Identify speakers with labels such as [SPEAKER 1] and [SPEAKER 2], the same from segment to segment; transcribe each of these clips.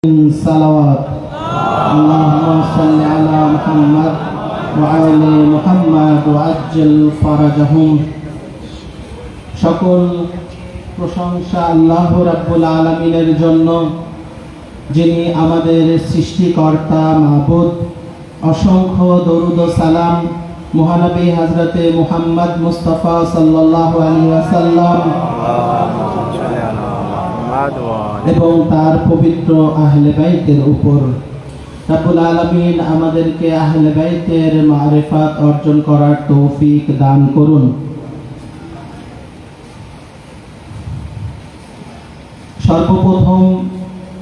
[SPEAKER 1] সালাওয়াত আল্লাহুম্মা সাল্লি আলা মুহাম্মাদ ওয়া আলি মুহাম্মাদ ওয়া আজ্জিল ফারাজাহুম। সকল প্রশংসা আল্লাহ রাব্বুল আলামিনের জন্য, যিনি আমাদের সৃষ্টিকর্তা মাবুদ। অসংখ্য দরুদ ও সালাম মহানবী হযরতে মুহাম্মদ মুস্তাফা সাল্লাল্লাহু আলাইহি ওয়াসাল্লাম এবং তার পবিত্র আহলে বাইতের উপর। রাব্বুল আলামিন আমাদেরকে আহলে বাইতের মারিফাত অর্জন করার তৌফিক দান করুন। সর্বপ্রথম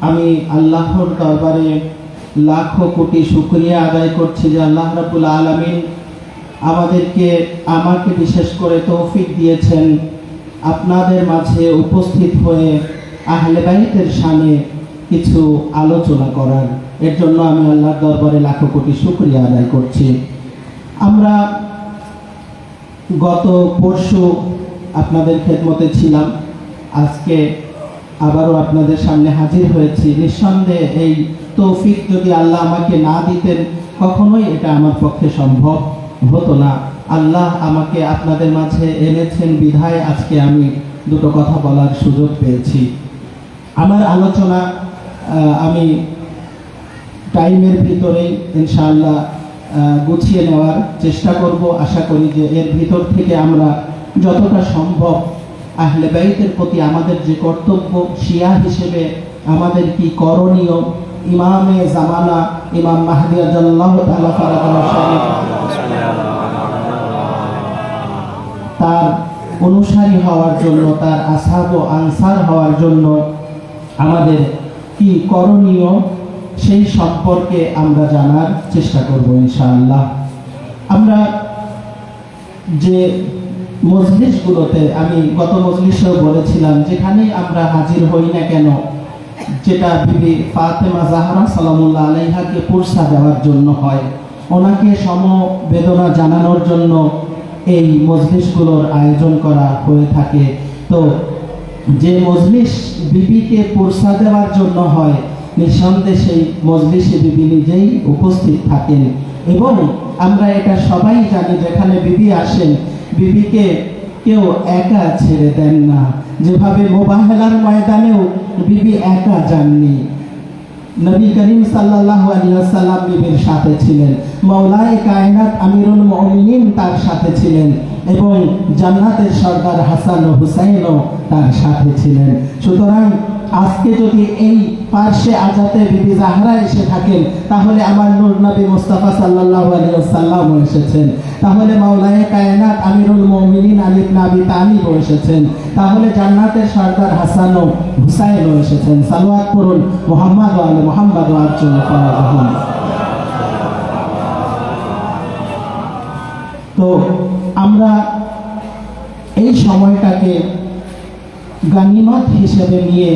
[SPEAKER 1] আমি আল্লাহর দরবারে লাখো কোটি শুকরিয়া আদায় করছি যে আল্লাহ রাব্বুল আলামিন আমাকে বিশেষ করে তৌফিক দিয়েছেন আপনাদের মাঝে উপস্থিত হয়ে আহলে বাইতের শানে কিছু আলোচনা করার। এর জন্য আমি আল্লাহর দরবারে লাখো কোটি শুকরিয়া আদায় করছি। আমরা গত পরশু আপনাদের খেদমতে ছিলাম, আজকে আবারও আপনাদের সামনে হাজির হয়েছি। নিঃসন্দেহে এই তৌফিক যদি আল্লাহ আমাকে না দিতেন, কখনোই এটা আমার পক্ষে সম্ভব হতো না। আল্লাহ আমাকে আপনাদের মাঝে এনেছেন বিধায় আজকে আমি দুটো কথা বলার সুযোগ পেয়েছি। আমার আলোচনা আমি টাইমের ভিতরেই ইনশাআল্লাহ গুছিয়ে নেওয়ার চেষ্টা করব। আশা করি যে এর ভিতর থেকে আমরা যতটা সম্ভব আহলে বাইতের প্রতি আমাদের যে কর্তব্য, শিয়া হিসেবে আমাদের কি করণীয়, ইমামে জামানা ইমাম মাহদী আল্লাহু তাআলা ফারাজাহুল শরীফ তার অনুসারী হওয়ার জন্য, তার আসহাব ও আনসার হওয়ার জন্য আমাদের কি করণীয়, সেই সম্পর্কে আমরা জানার চেষ্টা করব ইনশাআল্লাহ। আমরা যে মজলিসগুলোতে, আমি গত মজলিসেও বলেছিলাম, যেখানে আমরা হাজির হই না কেন, যেটা বিবি ফাতেমা জাহরা সালামুল্লাহ আলাইহাকে পুরসা দেওয়ার জন্য হয়, ওনাকে সমবেদনা জানানোর জন্য এই মজলিসগুলোর আয়োজন করা হয়ে থাকে। তো যে মজলিস বিবিকে পুরসা দেওয়ার জন্য হয়, নিঃসন্দেহে সেই মজলিসে বিবি নিজেই উপস্থিত থাকেন। এবং আমরা এটা সবাই জানি, যেখানে বিবি আসেন, বিবিকে কেউ একা ছেড়ে দেন না। যেভাবে মুবাহেলার ময়দানেও বিবি একা যাননি, নবী করিম সাল্লাল্লাহু আলাইহি ওয়াসাল্লাম বিবির সাথে ছিলেন, মাওলায়ে কায়নাত আমিরুল মুমিনিন তার সাথে ছিলেন, এবং জান্নাতের সর্দার হাসান ও হুসাইনও তার সাথে ছিলেন। সুতরাং আজকে যদি এই পার্শ্বে আজাতে বিবি জাহরা এসে থাকেন, তাহলে আমার নূর নবী মুস্তাফা সাল্লাল্লাহু আলাইহি ওয়াসাল্লাম এসেছেন, তাহলে মাওলায়ে কায়নাত আমিরুল মুমিনিন আলী ইবনে আবি তালিব এসেছেন, তাহলে জান্নাতের সর্দার হাসান ও হুসাইনও এসেছেন। সালাওয়াত করুন মুহাম্মদ ওয়া আলি মুহাম্মদ ওয়া আজ্জিল ফারাজাহুম। তো আমরা এই সময়টাকে গানিমত হিসেবে নিয়ে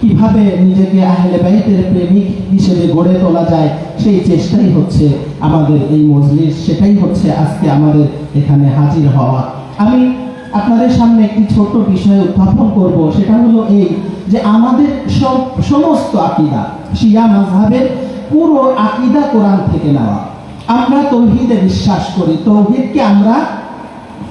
[SPEAKER 1] কিভাবে নিজেকে আহলে বাইতের প্রেমিক হিসেবে গড়ে তোলা যায়, সেই চেষ্টাই হচ্ছে আমাদের এই মজলিস, সেটাই হচ্ছে আজকে আমাদের এখানে হাজির হওয়া। আমি আপনাদের সামনে একটি ছোট্ট বিষয় উত্থাপন করব। সেটা হলো এই যে আমাদের সমস্ত আকীদা, শিয়া মাযহাবের পুরো আকীদা কোরআন থেকে নেওয়া। আমরা তাওহীদে বিশ্বাস করি, তাওহীদকে আমরা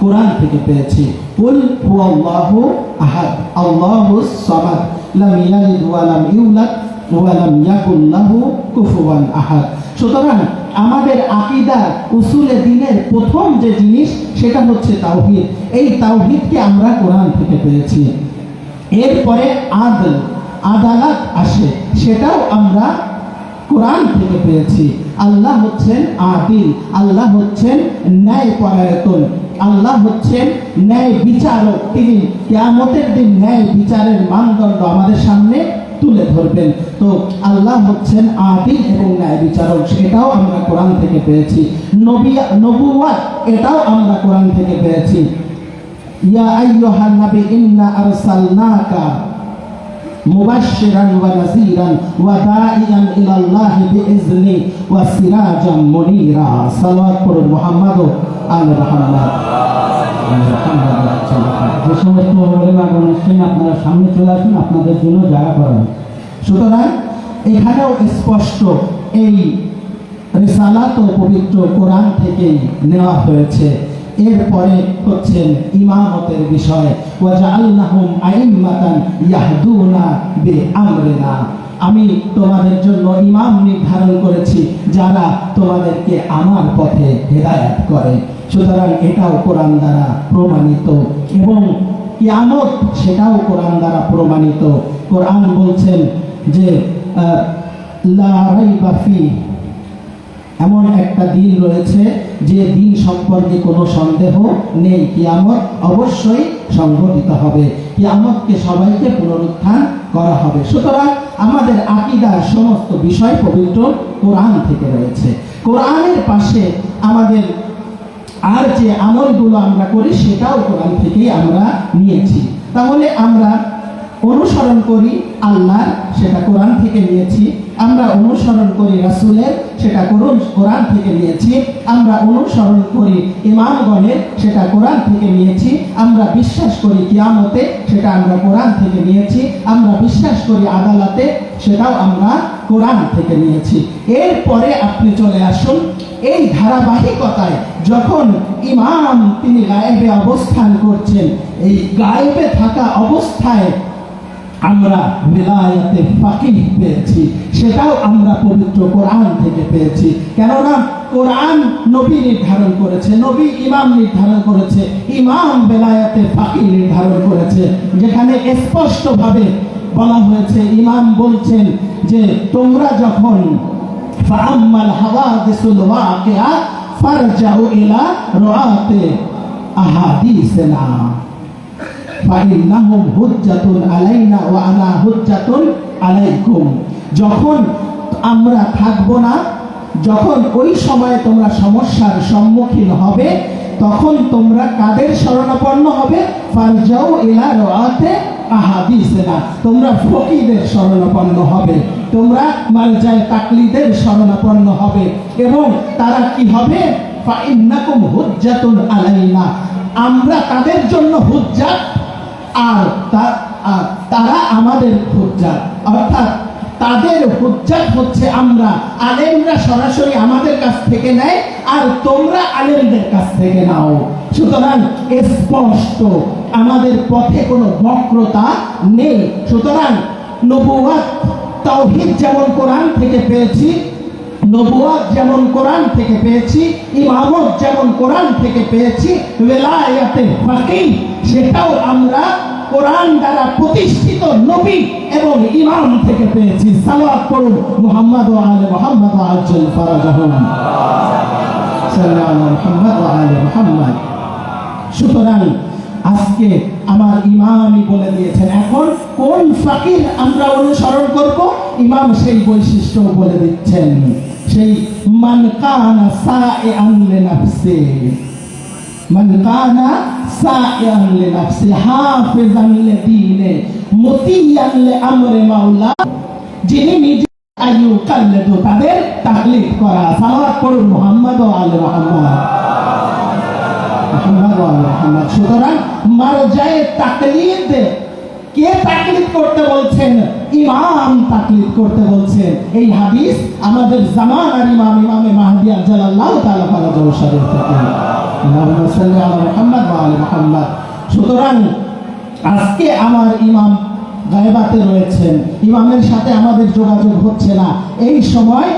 [SPEAKER 1] কোরআন থেকে পেয়েছি। কুল হুয়াল্লাহু আহাদ আল্লাহুস সামাদ লাম ইয়ালিদ ওয়া লাম ইউলাদ ওয়া লাম ইয়াকুল লাহু কুফুয়ান আহাদ। সুতরাং আমাদের আকীদা উসুলে দ্বীনের প্রথম যে জিনিস, সেটা হচ্ছে তাওহীদ। এই তাওহীদকে আমরা কোরআন থেকে পেয়েছি। এরপরে আদালত আসে, সেটাও আমরা কোরআন থেকে পেয়েছি। আল্লাহ হচ্ছেন আদিল, আল্লাহ হচ্ছেন ন্যায়পরায়ণ, আল্লাহ হচ্ছেন ন্যায় বিচারক। তিনি কিয়ামতের দিন ন্যায় বিচারের মানদণ্ড আমাদের সামনে তুলে ধরবেন। তো আল্লাহ হচ্ছেন আদিল এবং ন্যায় বিচারক, সেটাও আমরা কোরআন থেকে পেয়েছি। নবুওয়াত, এটাও আমরা কোরআন থেকে পেয়েছি। ইয়া আইয়ুহান নবী ইন্না আরসালনাকা মুবাশশিরান ওয়া নাযীরান ওয়া দাঈয়ান ইলাল্লাহি বিইজনি ওয়া সিরাজাম মুনীরা। সালাওয়াত করুন মুহাম্মদ ওয়া আলি মুহাম্মদ। যে সমস্ত ওলামা গণ আছেন, আপনারা সামনে চলে আসুন, আপনাদের জন্য জায়গা করা। সুতরাং এখানেও স্পষ্ট এই রিসালাত ও পবিত্র কোরআন থেকেই নেওয়া হয়েছে। এরপরে হচ্ছেন ইমামতের বিষয়, ওয়াজআলনাহুম আইম্মাতান ইয়াহদুনা বিআমরিনা, আমি তোমাদের জন্য ইমাম নির্ধারণ করেছি যারা তোমাদেরকে আমার পথে হেদায়েত করে। সুতরাং এটাও কোরআন দ্বারা প্রমাণিত এবং কিয়ামত সেটাও কোরআন দ্বারা প্রমাণিত। কোরআন বলছেন যে লা রাইবা ফি, এমন একটা দিন রয়েছে যে দিন সম্পর্কে কোনো সন্দেহ নেই, কিয়ামত অবশ্যই সংঘটিত হবে, কিয়ামতকে সবাইকে পুনরুত্থান করা হবে। সুতরাং আমাদের আকীদার সমস্ত বিষয় পবিত্র কোরআন থেকে রয়েছে। কোরআনের পাশে আমাদের আর যে আমলগুলো আমরা করি সেটাও কোরআন থেকেই আমরা নিয়েছি। তাহলে আমরা অনুসরণ করি আল্লাহর, সেটা কোরআন থেকে নিয়েছি। আমরা অনুসরণ করি রাসূলের, সেটা কোরআন থেকে নিয়েছি। আমরা অনুসরণ করি ইমামগণের, সেটা কোরআন থেকে নিয়েছি। আমরা বিশ্বাস করি কিয়ামতে, সেটা আমরা কোরআন থেকে নিয়েছি। আমরা বিশ্বাস করি আদালতে, সেটাও আমরা কোরআন থেকে নিয়েছি। এরপরে আপনি চলে আসুন এই ধারাবাহিকতায়, যখন ইমাম তিনি গায়েবে অবস্থান করছেন, এই গায়েবে থাকা অবস্থায় আমরা বিলায়াতে ফাকিহ পেয়েছি, সেটাও আমরা পবিত্র কোরআন থেকে পেয়েছি। কেননা কোরআন নবী নির্ধারণ করেছে, নবী ইমাম নির্ধারণ করেছে, ইমাম বেলায়াতে ফাকিহ নির্ধারণ করেছে, যেখানে স্পষ্টভাবে বলা হয়েছে, ইমাম বলছেন যে তোমরা যখন ফাআম্মাল হাওয়াদিসুল ওয়াকিআ ফারজাউ ইলা রুআতে আহাদিসনা ফাইন্নাহুম হুজ্জাতুন আলাইনা ওয়া আনা হুজ্জাতুন আলাইকুম। যখন আমরা থাকবো না, যখন ওই সময়ে তোমরা সমস্যার সম্মুখীন হবে, তখন তোমরা কাদের শরণাপন্ন হবে? ফারজাউ ইলা রুআতে আহাদিসনা, তোমরা ফকিদের শরণাপন্ন হবে, তোমরা মারজায়ে তাকলিদের শরণাপন্ন হবে। এবং তারা কি হবে? ফাইন্নাকুম হুজ্জাতুন আলাইনা, আমরা তাদের জন্য হুজ্জাত আর তারা আমাদের হুজ্জাত, অর্থাৎ তাদের হুজ্জাত হচ্ছে আমরা, আলেমরা সরাসরি আমাদের কাছ থেকে নেয় আর তোমরা আলেমদের কাছ থেকে নাও। সুতরাং স্পষ্ট আমাদের পথে কোনো বক্রতা নেই। সুতরাং নবুয়াত তাওহীদ যেমন কোরআন থেকে পেয়েছি, নবুয়াত যেমন কোরআন থেকে পেয়েছি, ইমামত যেমন কোরআন থেকে পেয়েছি, ওয়ালায়াতে ফাকিহ সেটাও আমরা কোরআন দ্বারা প্রতিষ্ঠিত নবী এবং ইমাম থেকে পেয়েছি। সালাওয়াত পড়ুন মুহাম্মদ ওয়া আলে মুহাম্মদ ওয়া আজ্জাল ফারাজাহুম, সাল্লাল্লাহু আলা মুহাম্মদ ওয়া আলে মুহাম্মদ। সুতরাং আজকে আমার ইমামই বলে দিয়েছেন, এখন কোন ফাকিহ আমরা অনুসরণ করব, ইমাম সেই বৈশিষ্ট্য বলে দিচ্ছেন, সেই মান কানা সাইআন লিনাফসি, মান কানা সাইআন লিনাফসি হাফিজান লিদীনে মুতিয়ান লিআমরি মাওলা, যিনি নিজে আয়ু কাল্লাদু তাদের তাকলিদ করা। সালাওয়াত পড়ুন মুহাম্মদ ওয়া আলে মুহাম্মদ, মুহাম্মদ ওয়া আলে মুহাম্মদ। সুতরাং মারজায়ে তাকলিদ, কে তাকলিদ করতে বলছেন? ইমাম তাকলিদ করতে বলছেন। এই হাদিস আমাদের জামানার ইমাম ইমামে মাহদী আজলাল্লাহু তাআলা ফারাজাহু শরীফ থেকে। আল্লাহুম্মা সাল্লি আলা মুহাম্মদ ওয়া আলি মুহাম্মদ। সুতরাং আজকে আমার ইমাম গায়বাতে রয়েছেন, ইমামের সাথে আমাদের যোগাযোগ হচ্ছে না। এই সময়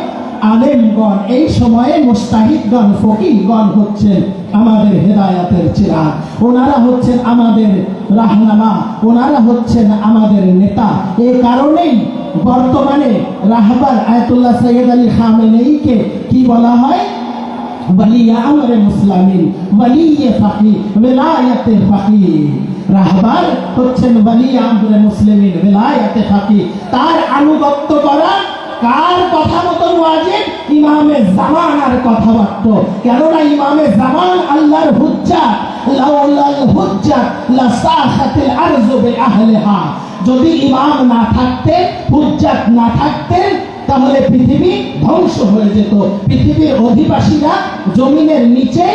[SPEAKER 1] আলেমগণ, এই সময়ে মুস্তাহিদগণ, ফকিহগণ হচ্ছেন আমাদের হেদায়াতের চিরাগ, ওনারা হচ্ছেন আমাদের রাহনামা, ওনারা হচ্ছেন আমাদের নেতা। এই কারণেই বর্তমানে রাহবার আয়াতুল্লাহ সৈয়দ আলী খামেনেয়ীকে কি বলা হয়? ওয়ালিয়ে আমরে মুসলিমিন, ওয়ালিয়ে ফাকিহ, ওয়ালায়াতে ফাকিহ। রাহবার হচ্ছেন ওয়ালিয়ে আমরে মুসলিমিন, ওয়ালায়াতে ফাকিহ। তার আনুগত্য করা কার কথা মতো ওয়াজিব? ইমামে জামানার কথাবার্তা। কেননা ইমামে জামান আল্লাহর হুজ্জাত, লাউলাল হুজ্জাত লাসাখাতিল আরযু বিআহলিহা। যদি ইমাম না থাকতেন, হুজ্জাত না থাকতেন, তাহলে পৃথিবী ধ্বংস হয়ে যেত। পৃথিবীর অধিবাসীরা জমিনের নিচে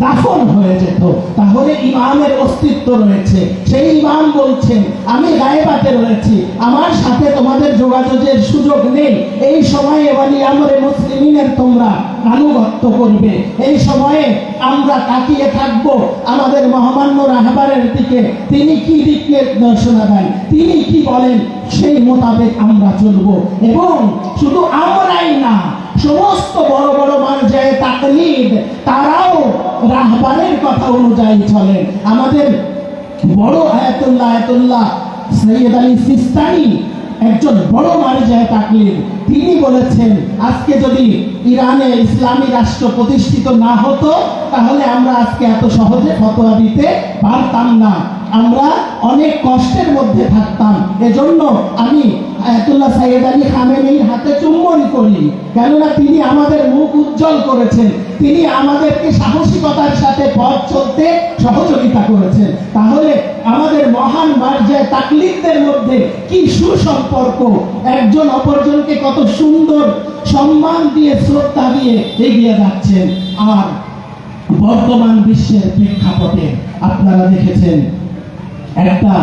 [SPEAKER 1] দাফন হয়ে যেত। তাহলে ইমামের অস্তিত্ব রয়েছে। সেই ইমাম বলছেন, আমি গায়েবাতে রয়েছি, আমার সাথে তোমাদের যোগাযোগের সুযোগ নেই। এই সময়ে ওয়ালি আমরে মুসলিমিনের তোমরা আনুগত্য করবে। এই সময়ে আমরা তাকিয়ে থাকবো আমাদের মহামান্য রাহবারের দিকে, তিনি কি দিক নির্দেশনা দেন, তিনি কি বলেন, সেই মোতাবেক আমরা চলবো। এবং শুধু আমরাই না, সমস্ত বড় বড় মানজায়ে তাকলিদ তারাও রাহবারের কথা অনুযায়ী চলেন। আমাদের বড় আয়াতুল্লাহ সৈয়দ আলী সিস্তানি একজন বড় মানজায়ে তাকলিদ, তিনি বলেছেন, আজকে যদি ইরানে ইসলামী রাষ্ট্র প্রতিষ্ঠিত না হতো তাহলে আমরা আজকে এত সহজে ফতোয়া দিতে পারতাম না, আমরা অনেক কষ্টের মধ্যে থাকতাম। এজন্য আমি আয়াতুল্লাহ সাইয়েদ আলী খামেনির হাতে চুম্বন করি, কেননা তিনি আমাদের মুখ উজ্জ্বল করেছেন, তিনি আমাদেরকে সাহসিকতার সাথে পথ চলতে সহযোগিতা করেছেন। তাহলে আমাদের মহান মার্জায়ে তাকলিদদের মধ্যে কি সুসম্পর্ক, একজন অপরজনকে কত সুন্দর সম্মান দিয়ে শ্রদ্ধা দিয়ে এগিয়ে যাচ্ছেন। আর বর্তমান বিশ্বের প্রেক্ষাপটে আপনারা দেখেছেন একটা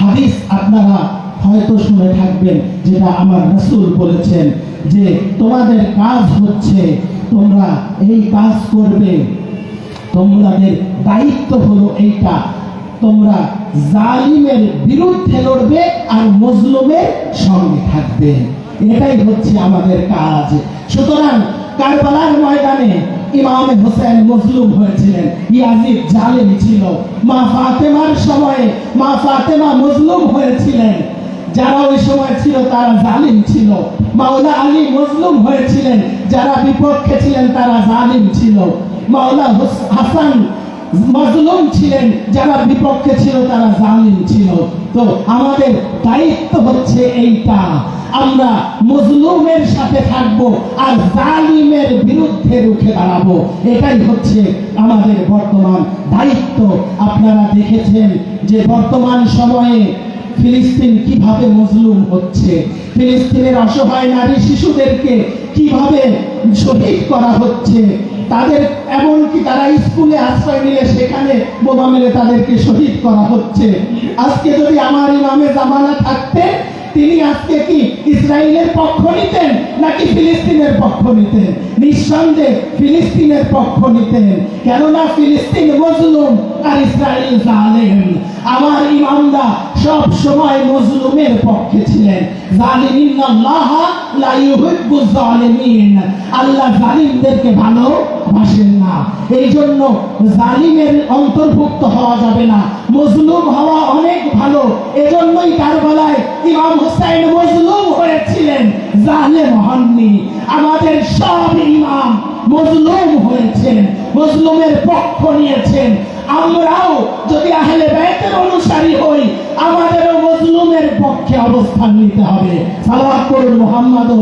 [SPEAKER 1] হাদিস, আপনারা হয়তো শুনে থাকবেন, যেটা আমার রাসূল বলেছেন যে তোমাদের কাজ হচ্ছে তোমরা এই কাজ করবে, তোমাদের দায়িত্ব হলো এইটা, তোমরা জালিমের বিরুদ্ধে লড়বে আর মজলুমের সঙ্গে থাকবে, এটাই হচ্ছে আমাদের কাজ। সুতরাং কারবালার ময়দানে ইমাম হোসেন মজলুম হয়েছিলেন, ইয়াজিদ জালিম ছিল। মা ফাতেমার সময়ে মা ফাতেমা মজলুম হয়েছিলেন, যারা ওই সময় ছিল তারা জালিম ছিল। মাওলা আলী মজলুম হয়েছিলেন, যারা বিপক্ষে ছিলেন তারা জালিম ছিল। মাওলা হাসান মজলুম ছিলেন, যারা বিপক্ষে ছিল তারা জালিম ছিল। তো আমাদের দায়িত্ব হচ্ছে এইটা, আমরা মজলুমের সাথে থাকবো আর জালিমের বিরুদ্ধে রুখে দাঁড়াবো, এটাই হচ্ছে আমাদের বর্তমান দায়িত্ব। আপনারা দেখেছেন যে বর্তমান সময়ে ফিলিস্তিন কিভাবে মজলুম হচ্ছে, ফিলিস্তিনের অসহায় নারী শিশুদেরকে কিভাবে শহীদ করা হচ্ছে, তাদের এমনকি তারা স্কুলে আশ্রয় নিলে সেখানে বোমা মেরে তাদেরকে শহীদ করা হচ্ছে। আজকে যদি আমার ইমামে জামানা থাকতেন, তিনি আজকে কি ইসরায়েলের পক্ষ নিতেন নাকি ফিলিস্তিনের পক্ষ নিতেন? নিঃসন্দেহে ফিলিস্তিনের পক্ষ নিতেন, কেননা ফিলিস্তিন মজলুম আর ইসরায়েল জালেম। আমার ইমামরা সব সময় মজলুমের পক্ষে ছিলেন। জালিমিনাল্লাহ লা ইউহিব্বুজ জালিমিন, আল্লাহ জালিমদেরকে ভালোবাসেন না। এই জন্য জালিমের অন্তর্ভুক্ত হওয়া যাবে না, মজলুম হওয়া অনেক ভালো। এজন্যই কারবালায় ইমাম হুসাইন মজলুম হয়েছিলেন, জালেম হননি। আমাদের সব ইমাম মজলুম হয়েছেন, মজলুমের পক্ষ নিয়েছেন। আমরাও যদি আহলে বাইতের অনুসারী হই, আমাদেরও মজলুমের পক্ষে অবস্থান নিতে হবে। সালাওয়াত করুন মুহাম্মদ ও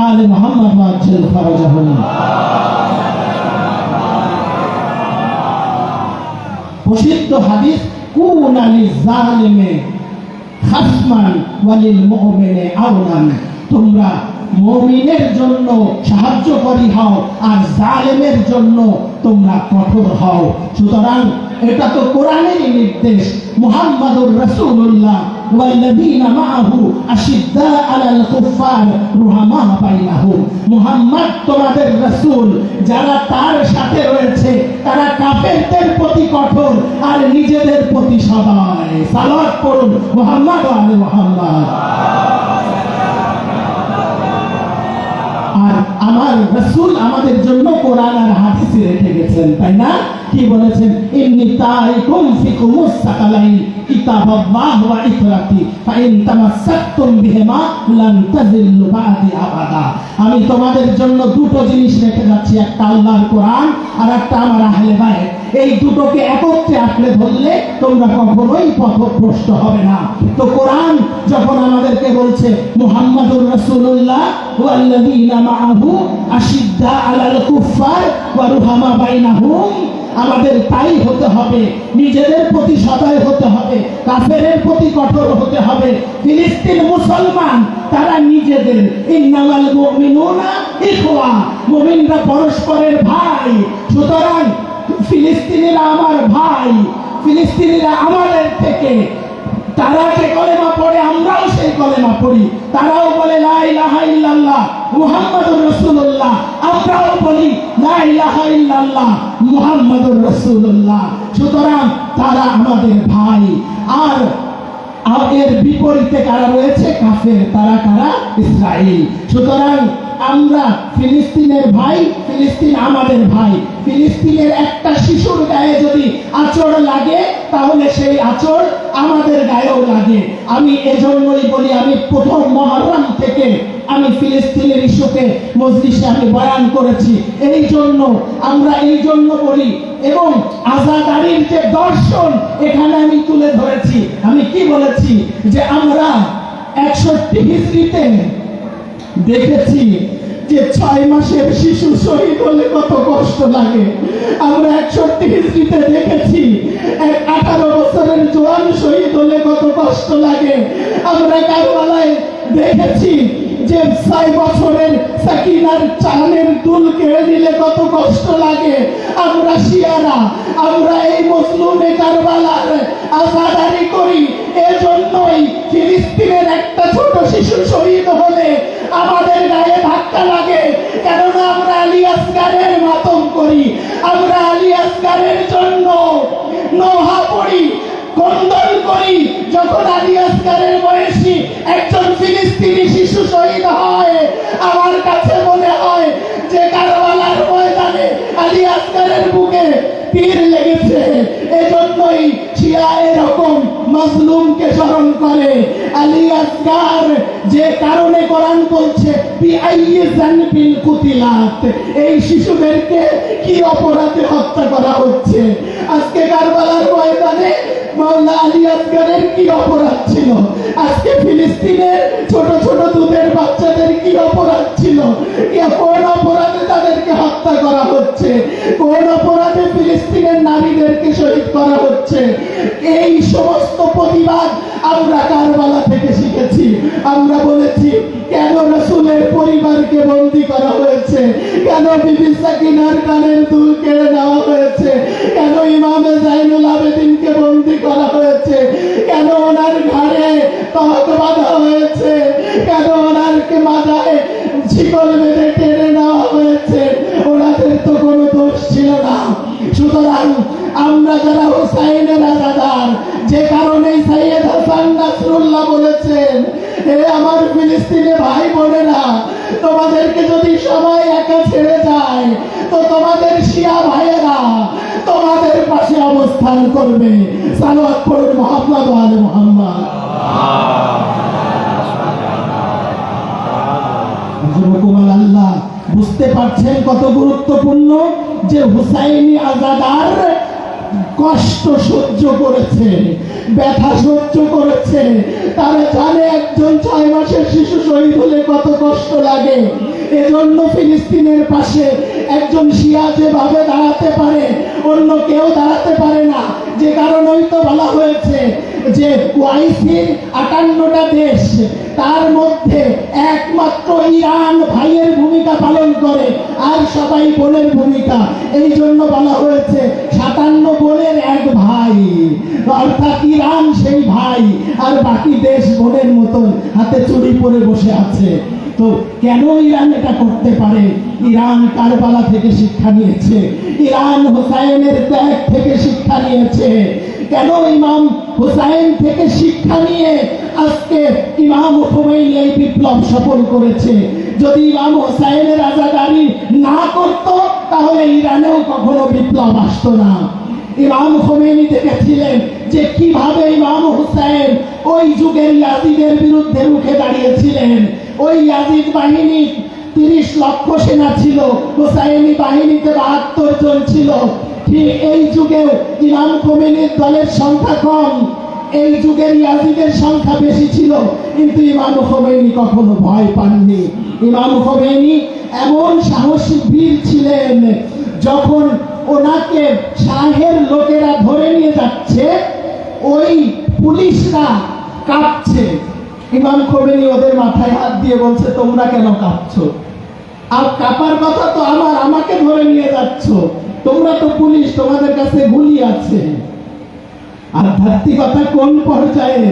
[SPEAKER 1] আলে মুহাম্মদ ওয়া আজ্জাল ফারাজাহুম। প্রসিদ্ধ হাদিস, কুনা লিজালিমে খাসমান ওয়ালিল মুমিনে আওনান, তোমরা মুমিনের জন্য সাহায্যকারী হও আর জালেমের জন্য তোমরা কঠোর হও। সুতরাং এটা তো কোরআনেরই নির্দেশ। মুহাম্মাদুর রাসূলুল্লাহ ওয়াল্লাযীনা মাআহু আশিদ্দা আলাল কুফার রুহামা বাইনাহুম, মুহাম্মদ তোমাদের রাসূল, যারা তার সাথে রয়েছে তারা কাফেরদের প্রতি কঠোর আর নিজেদের প্রতি সদয়। সালাত পড়ুন মুহাম্মদ ওয়া আলে মুহাম্মদ। আর আমার রাসূল আমাদের জন্য কোরআন আর হাদিস রেখে গেছেন, তাই না? কি বলেছেন? ইন্নী তারিকুম ফিকুমুস সাকালাইন কিতাবাল্লাহ ওয়া ইকরাতি ফাইন তামাসসাকতুম বিহিমা লান তাযিল্লু বা'দি আবাদা। আমি তোমাদের জন্য দুটো জিনিস রেখে যাচ্ছি, একটা আল্লাহর কোরআন আর একটা আমার আহলে বাইত। এই দুটোকে একত্রে আঁকড়ে ধরলে তোমরা কখনোই পথভ্রষ্ট হবে না। তো কোরআন যখন আমাদেরকে বলছে মুহাম্মাদুর রাসূলুল্লাহ ওয়াল্লাযীনা মাআহু আশিদ্দা আলাল কুফার ওয়া রুহামা বাইনাহুম, আমাদের তাই হতে হবে, নিজেদের প্রতি সদয় হতে হবে, কাফেরের প্রতি কঠোর হতে হবে। ফিলিস্তিন মুসলমান, তারা নিজেদের, ইন্নামাল মুমিনুনা ইখওয়া, মুমিনরা পরস্পরের ভাই। সুতরাং ফিলিস্তিনিরা আমার ভাই, ফিলিস্তিনিরা আমাদের থেকে, তারা যে কলেমা পড়ে আমরাও সেই কলেমা পড়ি, তারাও বলে লা ইলাহা ইল্লাল্লাহ মুহাম্মাদুর রাসূলুল্লাহ, আমরাও বলি লা ইলাহা ইল্লাল্লাহ মুহাম্মাদুর রাসূলুল্লাহ। সুতরাং তারা আমাদের ভাই। আর এর বিপরীতে কারা রয়েছে? কাফের। তারা কারা? ইসরাইল। সুতরাং আমরা ফিলিস্তিনের ভাই, ফিলিস্তিন আমাদের ভাই। ফিলিস্তিনের একটা শিশুর গায়ে যদি আঁচড় লাগে তাহলে সেই আঁচড় আমাদের গায়েও লাগে। আমি এজন্যই বলি, আমি প্রথম মুহররম থেকে আমি ফিলিস্তিনের ইস্যুকে মজলিসে আমি বয়ান করেছি। এই জন্য আমরা এই জন্য বলি, এবং আজাদারির যে দর্শন এখানে আমি তুলে ধরেছি। আমি কি বলেছি? যে আমরা 61 হিজরিতে দেখেছি যে 6 মাসের শিশু শহীদ হলে কত কষ্ট লাগে। আমরা 61 হিজরিতে দেখেছি 18 বছরের জওয়ান শহীদ হলে কত কষ্ট লাগে। আমরা কারবালায় দেখেছি যে 6 বছরের সাকিনার চানের দুল কেড়ে নিলে কত কষ্ট লাগে। আমরা শিয়ারা, আমরা এই মজলুমে কারবালার আজাদারি করি। এজন্যই ফিলিস্তিনের একটা ছোট শিশু শহীদ হলে আমাদের গায়ে ধাক্কা লাগে, কেননা আমরা আলী আসগারের মাতম করি, আমরা আলী আসগারের জন্য নোহা পড়ি, কন্দন করি। যখন আলী আসগারের বয়সী একজন ফিলিস্তিনি শিশু শহীদ হয়, আমার কাছে মনে হয় যে কারবালার ময়দানে আলী আসগারের বুকে তীর লেগেছে। এজন্যই শিয়া এরকম মাজলুমকে স্মরণ করে। আলী আসগার যে কারণে কোরআন বলছে বিআইয়ি যানবিন কুতিলাত, এই শিশুদেরকে কি অপরাধে হত্যা করা হচ্ছে। আজকে কারবালার ময়দানে মাওলানা আলী আসগারের কি অপরাধ ছিল? আজকে ফিলিস্তিনের ছোট ছোট দুধের বাচ্চাদের কি অপরাধ ছিল? কোন অপরাধে তাদেরকে হত্যা করা হচ্ছে? কোন অপরাধে ফিলিস্তিনের নারীদেরকে শহীদ করা হচ্ছে? এই সমস্ত প্রতিবাদ আমরা কারবালা থেকে শিখেছি। আমরা বলেছি কেন রাসূলের পরিবারকে বন্দী করা হয়েছে, কেন বিবি সাকিনার কানের দুল কেড়ে নেওয়া হয়েছে, কেন ইমামে জাইনুল আবেদিনকে বন্দী করা হয়েছে, কেন ওনার ঘাড়ে তহত বাঁধা হয়েছে, কেন ওনারকে মাথায় শিকল বেঁধে টেনে নেওয়া হয়েছে। ওনাদের তো কোনো দোষ ছিল না। সুতরাং আমরা যারা হুসাইনের আজাদার, যে কারণে সৈয়দ হাসান নাসরুল্লাহ বলেছেন, হে আমার ফিলিস্তিনে ভাই বোনেরা, তোমাদেরকে যদি সবাই একা ছেড়ে যায় তো তোমাদের শিয়া ভাইয়েরা তোমাদের পাশে অবস্থান করবে। সালাওয়াত পড়ুন মুহাম্মদ ওয়া আলে মুহাম্মদ। আল্লাহ বুঝতে পারছেন কত গুরুত্বপূর্ণ যে হুসাইনি আজাদার কষ্ট সহ্য করেছে, ব্যথা সহ্য করেছে। তারা জানে একজন 6 মাসের শিশু শহীদ হলে কত কষ্ট লাগে। এজন্য ফিলিস্তিনের পাশে একজন শিয়া যেভাবে দাঁড়াতে পারে অন্য কেউ দাঁড়াতে পারে না। যে কারণেই তো বলা হয়েছে যে ওআইসির 58টা দেশ, তার মধ্যে একমাত্র ইরান ভাইয়ের ভূমিকা পালন করে, আর সবাই বোনের ভূমিকা। এই জন্য বলা হয়েছে 57 বোনের এক ভাই, অর্থাৎ ইরান সেই ভাই, আর বাকি দেশ বোনের মতন হাতে চুড়ি পরে বসে আছে। তো কেন ইরান এটা করতে পারে? ইরান কারবালা থেকে শিক্ষা নিয়েছে, ইরান হুসাইনের ত্যাগ থেকে শিক্ষা নিয়েছে। কেন ইমাম হুসাইন থেকে শিক্ষা নিয়ে আজকে ইমাম খুমেইনি এই বিপ্লব সফল করেছে। যদি ইমাম হুসাইনের আজাদারি না করত তাহলে ইরানেও কখনো বিপ্লব আসতো না। ইমাম খুমেইনি দেখেছিলেন যে কিভাবে ইমাম হুসাইন ওই যুগের ইয়াজিদের বিরুদ্ধে রুখে দাঁড়িয়েছিলেন। ওই ইয়াজিদ বাহিনী 30 লক্ষ সেনা ছিল, হুসাইনি বাহিনীতে 72 জন ছিল। ঠিক এই যুগেও ইমাম খুমেইনির দলের সংখ্যা কম, এই যুগের ইয়াজিদের সংখ্যা বেশি ছিল, কিন্তু ইমাম খুমেইনি কখনো ভয় পাননি। ইমাম খুমেইনি এমন সাহসী বীর ছিলেন, যখন ওনাকে শাহের লোকেরা ধরে নিয়ে যাচ্ছে, ওই পুলিশরা কাঁপছে, ইমাম খুমেইনি ওদের মাথায় হাত দিয়ে বলছে তোমরা কেন কাঁপছো? আর কাঁপার কথা তো আমার, আমাকে ধরে নিয়ে যাচ্ছ। তোমরা তো পুলিশ, তোমাদের কাছে গুলি আছে। আধ্যাত্মিকতা কোন পর্যায়ে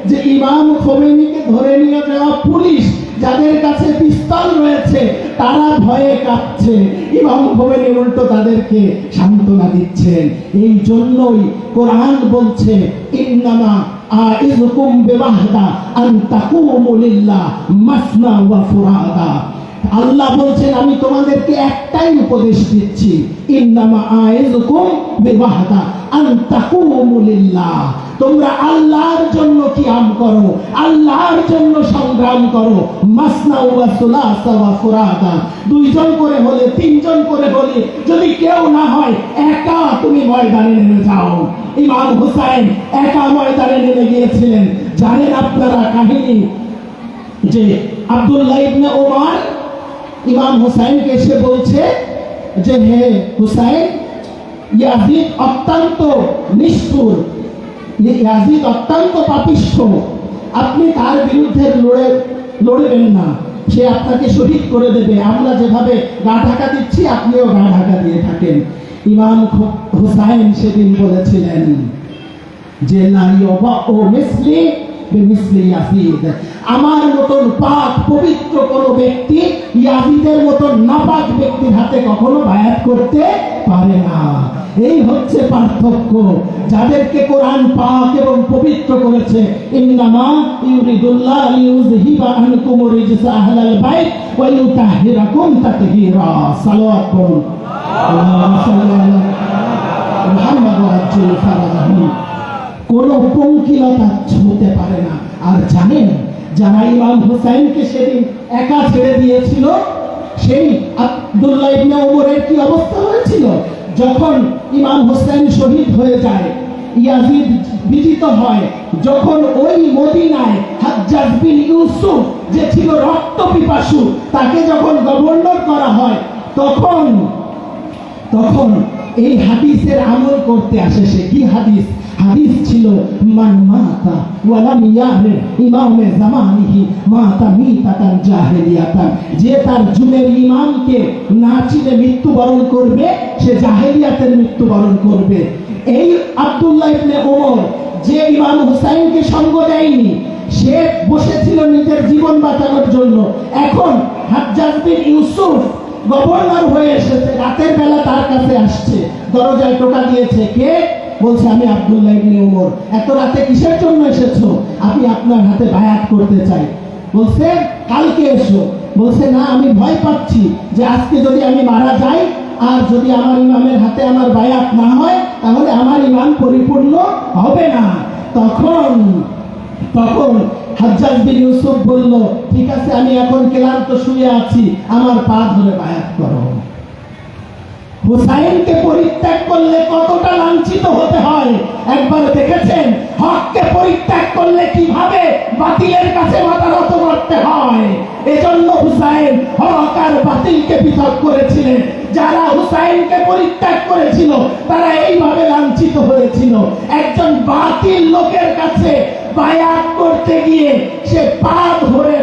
[SPEAKER 1] যে ইমাম খোমেনিকে ধরে নিয়ে যাওয়া পুলিশ, যাদের কাছে পিস্তল রয়েছে, তারা ভয়ে কাঁপছে, ইমাম খোমেনি উল্টো তাদেরকে সান্ত্বনা দিচ্ছেন। এই জন্যই কোরআন বলছে ইন্নামা আইযুকুম বিওয়াহদা আন তাকুমু লিল্লাহ মাসনা ওয়া ফুরাদা। আল্লাহ বলছেন আমি তোমাদেরকে একটাই উপদেশ দিচ্ছি, ইন্নামা আইযুকুম বিওয়াহদা আন তাকুমু লিল্লাহ, তোমরা আল্লাহর জন্য কিয়াম করো, আল্লাহর জন্য সংগ্রাম করো। মাসনা ওয়া সুলাসা ওয়া ফুরাদা, দুইজন করে হলে, তিনজন করে হলে, যদি কেউ না হয় একা তুমি ময়দানে নেমে যাও। ইমাম হুসাইন একা ময়দানে নেমে গিয়েছিলেন। জানেন আপনারা কাহিনী যে আব্দুল্লাহ ইবনে ওমর ইমাম হুসাইনকে এসে বলছে যে হে হুসাইন, ইয়াজিদ অত্যন্ত নিষ্ঠুর, ইয়াজিদ অত্যন্ত পাপিষ্ঠ, আপনি তার বিরুদ্ধে লড়বেন না, সে আপনাকে শহীদ করে দেবে, আমরা যেভাবে গা ঢাকা দিচ্ছি আপনিও গা ঢাকা দিয়ে থাকেন। ইমাম হুসাইন সেদিন বলেছিলেন যে লা ইয়াবাউ মিসলি বিমিসলি ইয়াজিদ, আমার মতন পাক পবিত্র কোন ব্যক্তি ইয়াজিদের মতন নাপাক ব্যক্তির হাতে কখনো বায়াত করতে পারে না। এই হচ্ছে পার্থক্য, যাদেরকে কোরআন পাক এবং পবিত্র করেছে। ইন্নামা ইউরিদুল্লাহ লিইউযহিবা আনকুম রিজসা আহলাল বাইত ওয়া ইউতাহহিরাকুম তাতহীরা। সালাওয়াত করুন আল্লাহুম্মা সাল্লি আলা মুহাম্মাদ ওয়া আজ্জিল ফারাজাহু। কোন পঙ্কিলতা হতে পারে না। আর জানেন, যারা ইমাম হুসাইনকে সেদিন একা ছেড়ে দিয়েছিল, সেই আব্দুল্লাহ ইবনে ওমরের কি অবস্থা হয়েছিল? যখন ইমাম হুসাইন শহীদ হয়ে যায়, ইয়াজিদ বিজিত হয়, যখন ওই মদিনায় হাজ্জাজ বিন ইউসুফ যে ছিল রক্ত পিপাসু, তাকে যখন গভর্নর করা হয়, তখন এই হাদিসের আমল করতে আসে সে। কি হাদিস? হাদিস ছিল মান মাতা ওয়া লাম ইয়ারিফ ইমামে জামানিহি মাতা মিতাতান জাহেলিয়াতান, যে তার যুগের ইমামকে না চিনে মৃত্যুবরণ করবে সে জাহেলিয়াতের মৃত্যুবরণ করবে। এই আব্দুল্লাহ ইবনে ওমর যে ইমাম হুসাইনকে সঙ্গ দেয়নি, সে বসেছিল নিজের জীবন বাঁচানোর জন্য। এখন হাজ্জাজ বিন ইউসুফ গভর্নর হয়ে এসেছে, রাতের বেলা তার কাছে আসছে, দরজায় টোকা দিয়েছে। কে? বলছে আমি আব্দুল্লাহ ইবনে ওমর। এত রাতে কিসের জন্য এসেছো? আমি আপনার হাতে বায়াত করতে চাই। বলছে কালকে এসো। বলছে না, আমি ভয় পাচ্ছি যে আজকে যদি আমি মারা যাই আর যদি আমার ইমামের হাতে আমার বায়াত না হয়, তাহলে আমার ইমাম পরিপূর্ণ হবে না। তখন হাজ্জাজ বিন ইউসুফ বলল, ঠিক আছে, আমি এখন ক্লান্ত শুয়ে আছি, আমার পা ধরে বায়াত করো। হুসাইনকে পরিত্যাগ করলে কতটা লাঞ্ছিত হতে হয় একবার দেখেছেন? হককে পরিত্যাগ করলে কিভাবে বাতিলের কাছে মাথা নত করতে হয়। এজন্য হুসাইন হক আর বাতিলকে পৃথক করেছিলেন। যারা হুসাইনকে পরিত্যাগ করেছিল তারা এইভাবে লাঞ্ছিত হয়েছিল। একজন বাতিল লোকের কাছে বায়াত করতে গিয়ে সে পা ধরে,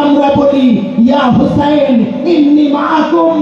[SPEAKER 1] আমরা বলি ইয়া হুসাইন ইন্নী মাআকুম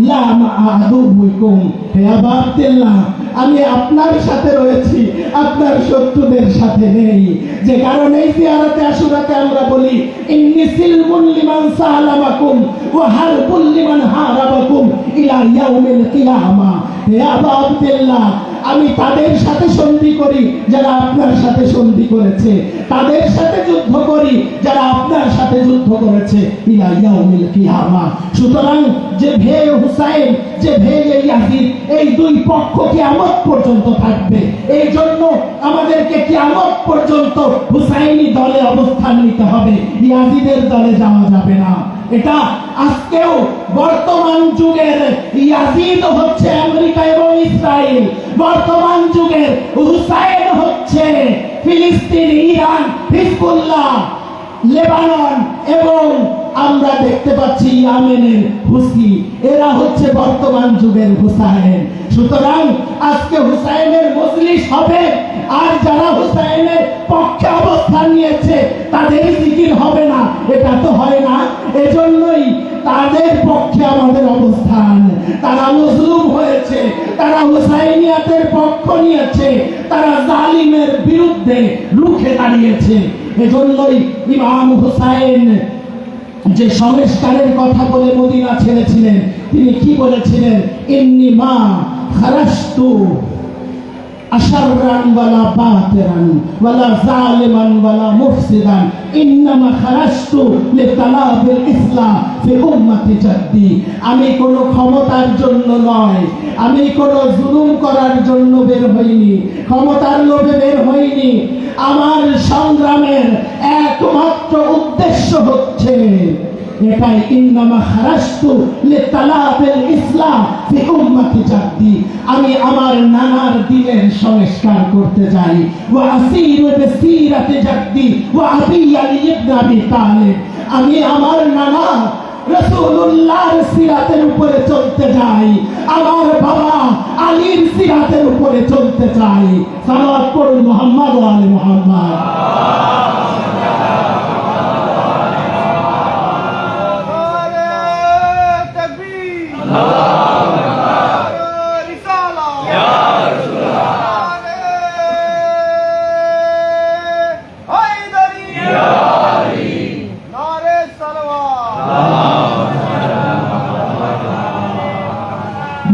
[SPEAKER 1] লা মাআ আদুবিকুম, হে আবা আব্দুল্লাহ, আমি আপনার সাথে রয়েছি, আপনার শত্রুদের সাথে নেই। যে কারণে এই জিয়ারতে আশুরাতে আমরা বলি ইন্নী সিলমুন লিমান সালামাকুম ওয়া হারবুল লিমান হারাবাকুম ইলা ইয়াউমিল কিয়ামা। হে আবা আব্দুল্লাহ, আমি তাদের সাথে সন্ধি করি যারা আপনার সাথে সন্ধি করেছে, তাদের সাথে যুদ্ধ করি যারা আপনার সাথে যুদ্ধ করেছে ইলা ইয়াউমিল কিয়ামা। সুতরাং যে ভে হুসাইন, যে ভে ইয়াজিদ, এই দুই পক্ষ কিয়ামত পর্যন্ত থাকবে। এই জন্য আমাদেরকে কিয়ামত পর্যন্ত হুসাইনি দলে অবস্থান নিতে হবে, ইয়াজিদের দলে যাওয়া যাবে না। এটা আজকেও বর্তমান যুগের ইয়াজিদ হচ্ছে আমেরিকা এবং ইসরায়েল, বর্তমান যুগের হুসাইন হচ্ছে ফিলিস্তিন, ইরান, হিজবুল্লাহ, লেবানন এবং আমরা দেখতে পাচ্ছি ইয়েমেনের হুসি। এরা হচ্ছে বর্তমান যুগের হুসাইন। সুতরাং আজকে হুসাইনের মজলিস হবে, আর যারা হুসাইনের পক্ষে অবস্থান নিয়েছে তাদের জিকির হবে না, এটা তো হয় না। এজন্যই তাদের পক্ষে আমাদের অবস্থান। তারা মজলুম হয়েছে, তারা হুসাইনিয়াতের পক্ষ নিয়েছে, তারা জালিমের বিরুদ্ধে রুখে দাঁড়িয়েছে। এজন্যই ইমাম হুসাইন যে সংস্কারের কথা বলে মদিনা ছেড়েছিলেন, তিনি কি বলেছিলেন? ইন্নী মা খারাজতু আশাররান ওয়ালা বাতিরান ওয়ালা জালিমান ওয়ালা মুফসিদান ইন্নামা খারাজতু লিতালাবিল ইসলাম ফি উম্মতি জাদ্দি। আমি কোনো ক্ষমতার জন্য নয়, আমি কোনো জুলুম করার জন্য বের হইনি, ক্ষমতার লোভে বের হইনি। আমার সংগ্রামের একমাত্র উদ্দেশ্য হচ্ছে এটাই, ইন্নামা খারাজতু লিতালাবিল ইসলাম ফি উম্মতি জাদ্দি। আমি আমার নানার দিনের সংস্কার করতে যাই। ওয়া আসিরু বিসিরাতি জাদ্দি ওয়া আবি আলী ইবনে আবি তালিব। আমি আমার নানা রাসূলুল্লাহর সিরাতের উপরে চলতে যাই, আমার বাবা আলীর সিরাতের উপরে চলতে চাই। সালাত পড়ুন মুহাম্মদ ওয়া আলি মুহাম্মদ।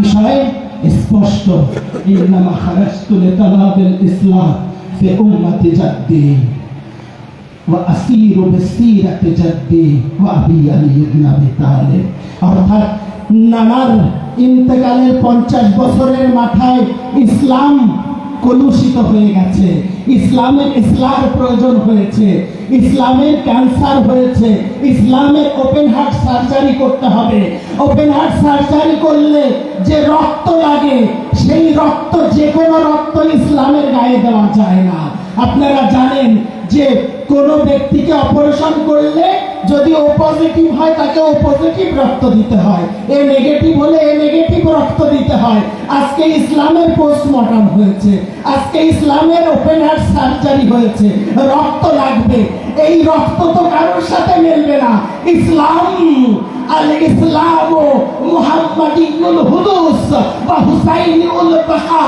[SPEAKER 1] বিষয় স্পষ্ট, ইন্নামা খারাজতু লিতালাবিল ইসলাম ফি উম্মতি জাদ্দি ওয়া আসিরু বিসিরাতি জাদ্দি ওয়া আবি আলী ইবনে আবি তালিব। অর্থাৎ নানার ইন্তেকালের 50 বছরের মাথায় ইসলাম কলুষিত হয়ে গেছে, ইসলামের ইসলার প্রয়োজন হয়েছে, ইসলামের ক্যান্সার হয়েছে, ইসলামের ওপেন হার্ট সার্জারি করতে হবে। ওপেন হার্ট সার্জারি করলে যে রক্ত লাগে, সেই রক্ত, যে কোনো রক্ত ইসলামের গায়ে দেওয়া যায় না। আপনারা জানেন যে কোনো ব্যক্তিকে অপারেশন করলে যদি ও পজিটিভ হয় তাকে ও পজিটিভ রক্ত দিতে হয়, এ নেগেটিভ হলে এ নেগেটিভ রক্ত দিতে হয়। আজকে ইসলামের পোস্টমর্টম হয়েছে, আজকে ইসলামের ওপেন হার্ট সার্জারি হয়েছে, রক্ত লাগবে। এই রক্ত তো কারোর সাথে মিলবে না। ইসলাম আল ইসলাম মুহাম্মাদিউল হুদুস ওয়া হুসাইনুল বাকা।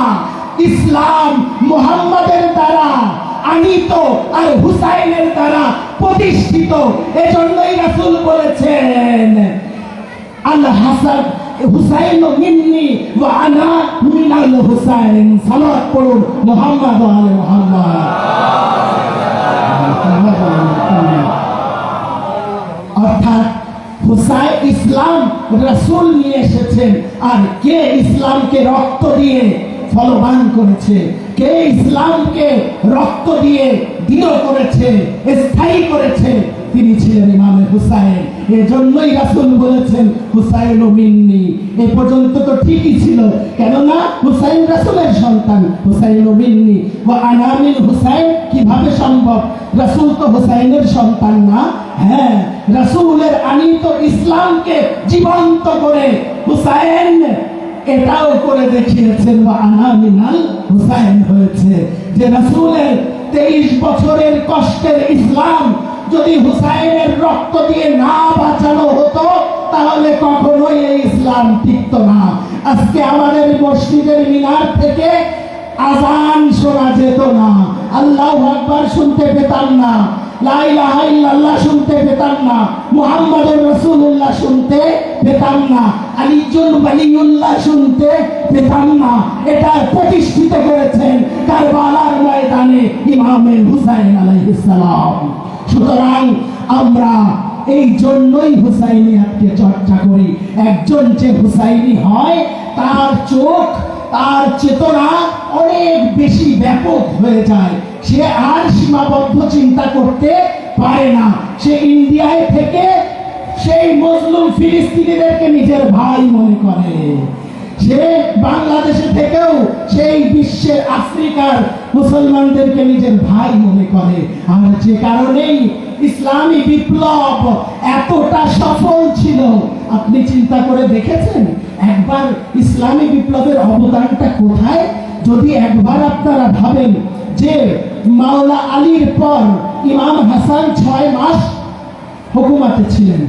[SPEAKER 1] ইসলাম মুহাম্মাদের দ্বারা আনিত আর হুসাইনের দ্বারা প্রতিষ্ঠিত। এজন্যই রাসূল বলেছেন, আল হাসান হুসাইন মিন্নি ওয়া আনা মিনাল হুসাইন। সালাত পড়ুন মুহাম্মদ ওয়া আলি মুহাম্মদ। অর্থাৎ হুসাইন, ইসলাম রাসূল নিয়ে এসেছেন। আর কে ইসলামকে রক্ত দিয়ে ফলবান করেছে, কে ইসলামকে রক্ত দিয়ে দৃঢ় করেছে, স্থায়ী করেছে, তিনি ছিলেন ইমামে হুসাইন। এজন্যই রাসূল বলেছেন হুসাইন মিন্নি। এ পর্যন্ত তো ঠিকই ছিল, কেননা হুসাইন রাসূলের সন্তান। হুসাইন মিন্নি ওয়া আনা মিন হুসাইন কিভাবে সম্ভব? রাসূল তো হুসাইনের সন্তান না। হ্যাঁ, রাসূলের আনিত ইসলামকে জীবন্ত করে হুসাইন এটাও করে দেখিয়েছেন, ওয়া আনা মিনাল হুসাইন হয়েছে। যে রাসূলের 23 বছরের কষ্টের ইসলাম যদি হুসাইনের রক্ত দিয়ে না বাঁচানো হতো, তাহলে কখনোই এই ইসলাম টিকত না। আজকে আমাদের মসজিদের মিনার থেকে আজান শোনা যেত না, আল্লাহু আকবার শুনতে পেতাম না, লা ইলাহা ইল্লাল্লাহ শুনতে পেতাম না, মুহাম্মাদুর রাসূলুল্লাহ শুনতে পেতাম না, আলীজুল ওয়ালিউল্লাহ শুনতে পেতাম না। এটা প্রতিষ্ঠিত করেছেন কারবালার ময়দানে ইমামে হুসাইন আলাইহিস সালাম। সুতরাং আমরা এই জন্যই হুসাইনিয়াতকে চর্চা করি। একজন যে হুসাইনি হয়, তার চোখ, তার চেতনা অনেক বেশি ব্যাপক হয়ে যায়। সে আর সীমাবদ্ধ চিন্তা করতে পারে না। সে ইন্ডিয়ায় থেকে সেই মজলুম ফিলিস্তিনিদেরকে নিজের ভাই মনে করে, সে বাংলাদেশে থেকেও সেই বিশ্বের আফ্রিকার মুসলমানদেরকে নিজের ভাই মনে করে। আর যে কারণেই ইসলামী বিপ্লব এতটা সফল ছিল, আপনি চিন্তা করে দেখেছেন একবার ইসলামী বিপ্লবের অবদানটা কোথায়? যদি একবার আপনারা ভাবেন যে মাওলা আলীর পর ইমাম হাসান 6 মাস হুকুমাতে ছিলেন,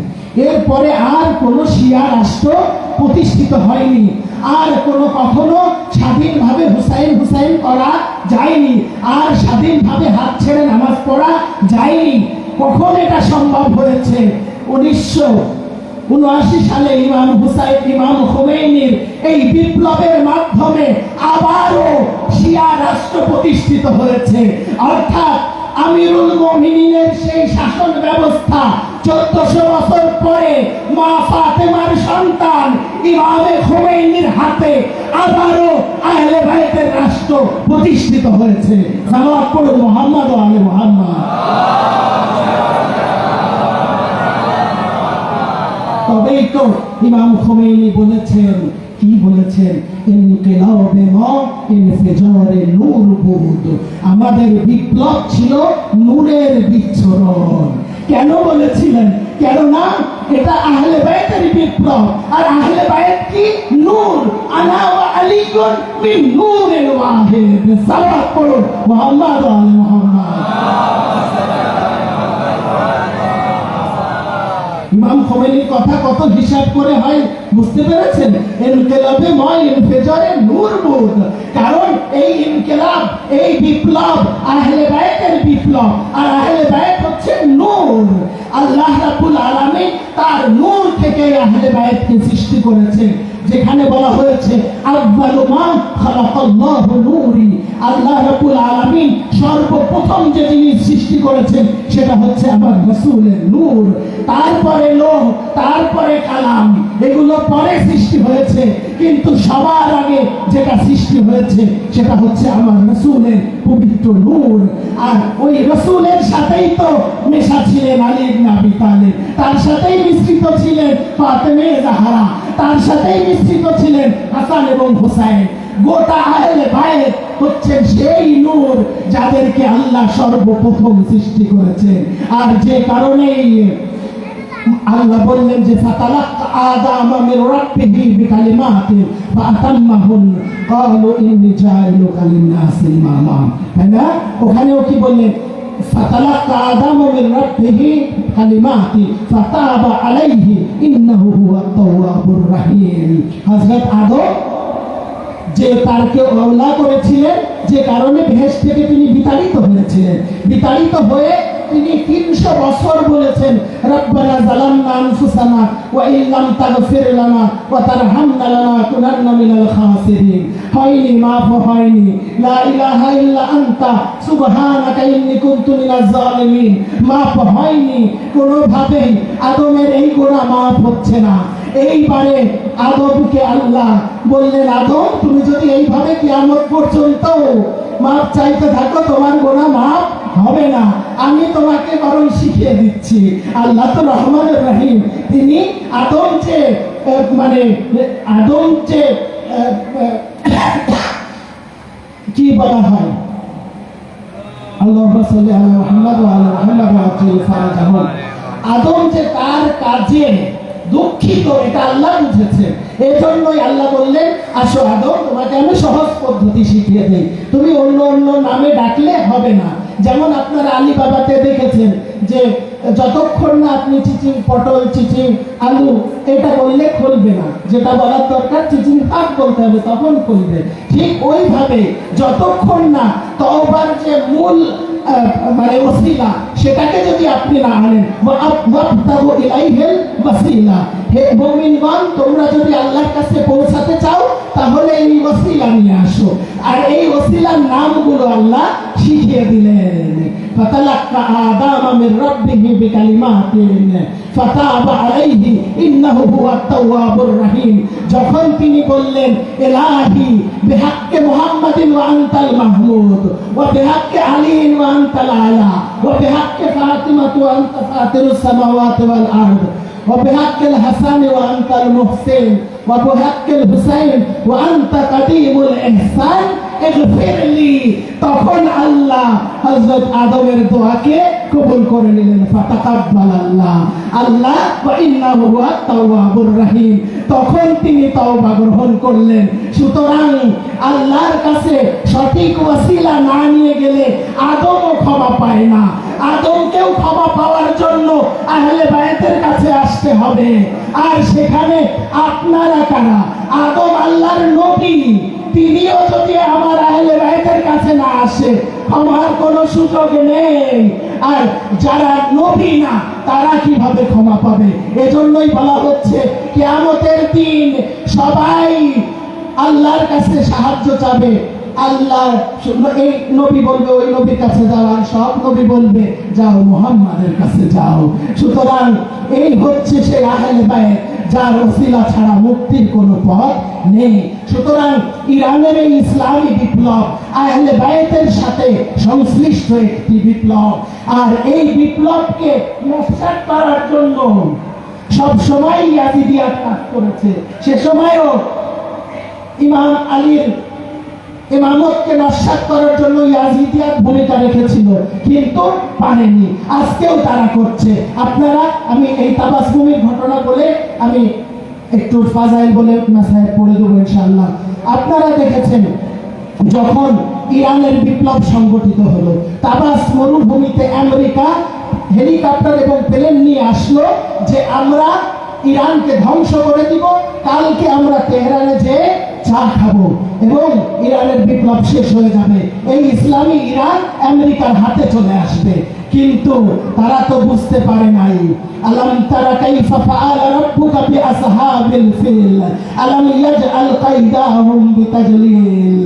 [SPEAKER 1] এরপরে আর কোন শিয়া রাষ্ট্র প্রতিষ্ঠিত হয়নি। আর কখনো স্বাধীনভাবে হুসাইন হুসাইন করা যায়নি, আর স্বাধীনভাবে হাত ছেড়ে নামাজ পড়া যায়নি। কখন এটা সম্ভব হয়েছে? 1979 সালে ইমাম খোমেনির এই বিপ্লবের মাধ্যমে আবারও শিয়া রাষ্ট্র প্রতিষ্ঠিত হয়েছে। অর্থাৎ আমিরুল মুমিনিনের সেই শাসন ব্যবস্থা 1400 বছর পরে মা ফাতেমার সন্তান ইমামে খোমেনির হাতে আবারও আহলে বাইতের রাষ্ট্র প্রতিষ্ঠিত হয়েছে। সালাত পড়ুন মুহাম্মদ ওয়া আলে মুহাম্মদ। তবেই তো ইমাম খোমেনি বলেছেন, কি বলেছেন? ইনকিলাবে মা ইনফিজারে নূর বুদ। আমাদের বিপ্লব ছিল নূরের বিচ্ছুরণ। কেন বলেছিলেন? কেননা এটা আহলে বাইতের বিপ্লব, আর আহলে বাইত কি? নূর। আনা ওয়া আলীকুন মিন নূরিন ওয়াহিদ। সালাত পড়ুন মুহাম্মদ ওয়া আলে মুহাম্মদ। ইমাম খোমেনির কথা কত হিসাব করে হয় বুঝতে পেরেছেন? ইনকিলাবে মা ইনফিজারে নূর বুদ। কারণ এই ইনকিলাব, এই বিপ্লব আহলে বাইতের বিপ্লব, আর আহলে বাইত হচ্ছে নূর। আল্লাহ রাব্বুল আলামিন তার নূর থেকে আহলে বাইতকে সৃষ্টি করেছেন। যেখানে বলা হয়েছে আউয়ালু মা খালাকাল্লাহু নূরি, আল্লাহ রাব্বুল আলামিন সর্বপ্রথম যে জিনিস সৃষ্টি করেছেন সেটা হচ্ছে আমার রাসূলের নূর। তারপরে লোহ, তারপরে কালাম, এগুলো পরে সৃষ্টি হয়েছে, কিন্তু সবার আগে যেটা সৃষ্টি হয়েছে সেটা হচ্ছে আমার রাসূলের পবিত্র নূর। আর ওই রাসূলের সাথেই তো মেশা ছিলেন আলী ইবনে আবি তালিব, তার সাথেই মিশ্রিত ছিলেন ফাতেমা জাহরা, তার সাথেই মিশ্রিত ছিলেন হাসান এবং হুসাইন। গোটা আহলে বাইত হচ্ছেন সেই নূর যাদেরকে আল্লাহ সর্বপ্রথম সৃষ্টি করেছেন। আর যে কারণেই আল্লাহ বললেন যে ফাতালাক্কা আদাম মির রাব্বিহি বিকালিমাতিন ফাতাম্মাহুন ক্বালু ইন্নী জাইলুকা লিন-নাসি ইমামা। তাই না? ওখানেও কি বললেন? ফাতালাক্কা আদাম মির রাব্বিহি কালিমাতিন ফাতাবা আলাইহি ইন্নাহু হুয়াত তাওয়াবুর রহিম। হযরত আদম যে তারকে আওলা করেছিলেন, যে কারণে বেহেশত থেকে তিনি বিতাড়িত হয়েছিলেন, বিতাড়িত হয়ে তিনি 300 বছর বলেছেন রব্বানা যালামনা আনফুসানা ওয়া ইল্লাম তাগফির লানা ওয়া তারহামনা লানাকুনান্না মিনাল খাসিরিন। হয়নি, মাফ হয়নি। লা ইলাহা ইল্লা আনতা সুবহানাকা ইন্নী কুনতু মিনাজ জালিমিন। মাফ হয়নি কোনোভাবেই। আদমের এই গুনাহ মাফ হচ্ছে না। এইবারে আদমকে আল্লাহ বললেন, আদম তুমি যদি এইভাবে কিয়ামত পর্যন্ত মাপ চাইতে থাকো তোমার গুনাহ মাপ হবে না। আমি তোমাকে বরং শিখিয়ে দিচ্ছি। আল্লাহ তো রহমানুর রহিম। তিনি আদম যে কি বলা হয়, আল্লাহুম্মা সাল্লি আলা মুহাম্মাদ ওয়া আলা মুহাম্মাদ ওয়া আতিল ফারাজাহু। আদম যে তার কাজে দুঃখিত এটা আল্লাহ বুঝেছে। এজন্যই আল্লাহ বললেন, আসো আদম তোমাকে আমি সহজ পদ্ধতি শিখিয়ে দেই, তুমি অন্য অন্য নামে ডাকলে হবে না। যেমন আপনারা আলী বাবাতে দেখেছেন যে যতক্ষণ না আপনি চিচিং পটল, চিচিং আলু এটা বললে খুলবে না, যেটা বলার দরকার চিচিং শাক বলতে হবে তখন খুলবে। ঠিক ওইভাবে যতক্ষণ না তওবার যে মূল ওসিলা সেটাকে যদি আপনি না আনেন, ওয়াবতাগু ইলাইহিল ওয়াসিলা। হে মুমিনগণ, তোমরা যদি আল্লাহর কাছে পৌঁছাতে চাও তাহলে এই ওসিলা নিয়ে আসো। আর এই ওসিলার নামগুলো আল্লাহ শিখিয়ে দিলেন। ফাতালাক্কা আদাম মির রাব্বিহি বিকালিমাতিন ফাতাবা আলাইহি ইন্নাহু হুয়াত তাওয়াবুর রহিম। যখন তিনি বললেন ইলাহি বিহাক্কি মুহাম্মাদিন ওয়া আনতাল মাহমুদ ওয়া বিহাক্কি আলীন ওয়া আনতাল আলা ওয়া বিহাক্কি ফাতিমা ওয়া আনতা ফাতিরুস সামাওয়াতি ওয়াল আরদ ওয়া বিহাক্কিল হাসান ওয়া আনতাল মুহসিন ওয়া বিহাক্কিল হুসাইন ওয়া আনতা কাদিমুল ইহসান ইগফিরলি। তখন আল্লাহ হযরত আদমের দোয়াকে কবুল করে নিলেন। ফাতাকাব্বাল আল্লাহ ওয়া ইন্নাহু হুয়াত তাওয়াবুর রহিম। তখন তিনি তওবা গ্রহণ করলেন। সুতরাং আল্লাহর কাছে সঠিক ওসিলা না নিয়ে গেলে আদমও ক্ষমা পায় না। আদমকেও ক্ষমা পাওয়ার জন্য আহলে বাইতের কাছে আসতে হবে। হবে। আর সেখানে আপনারা কারা? আদম আল্লাহর নবী, তিনিও যদি আমার আহলে বাইতের কাছে না আসে ক্ষমার কোনো সুযোগ নেই। আর যারা নবী না তারা কিভাবে ক্ষমা পাবে? এজন্যই বলা হচ্ছে কিয়ামতের দিন সবাই আল্লাহর কাছে সাহায্য চাবে। আল্লাহ এই নবী বলবে ওই নবীর কাছে যাও, আর সব নবী বলবে যাও মুহাম্মাদের কাছে যাও। সুতরাং এই হচ্ছে সেই আহলে বাইত যার ওসিলা ছাড়া মুক্তির কোনো পথ নেই। সুতরাং ইরানের এই ইসলামী বিপ্লব আহলে বাইতের সাথে সংশ্লিষ্ট একটি বিপ্লব। আর এই বিপ্লবকে নস্যাৎ করার জন্য সব সময় ইয়াজিদিয়া কাজ করেছে। সে সময়ও ইমাম আলীর ইমামতকে নস্যাৎ করার জন্য ইয়াজিদিয়া ভূমিকা রেখেছিল, কিন্তু পারেনি। আজকেও তারা করছে। আপনারা, আমি এই তাবাসসুমের ঘটনা বলে আমি একটু ফাজাইল বলে মাসাইল পড়ে দেবো ইনশাআল্লাহ। আপনারা দেখেছেন যখন ইরানের বিপ্লব সংগঠিত হলো, তাবাস মরুভূমিতে আমেরিকা হেলিকপ্টার এবং প্লেন নিয়ে আসলো যে আমরা ইরানকে ধ্বংস করে দিব, কালকে আমরা তেহরানে যেয়ে চা খাবো এবং ইরানের বিপ্লব শেষ হয়ে যাবে, এই ইসলামী ইরান আমেরিকার হাতে চলে আসবে। কিন্তু তারা তো বুঝতে পারে নাই। আলাম তারা কাইফা ফাআলা রাব্বুকা বিআসহাবিল ফিল আলাম ইয়াজআল কাইদাহুম বিতাজলিল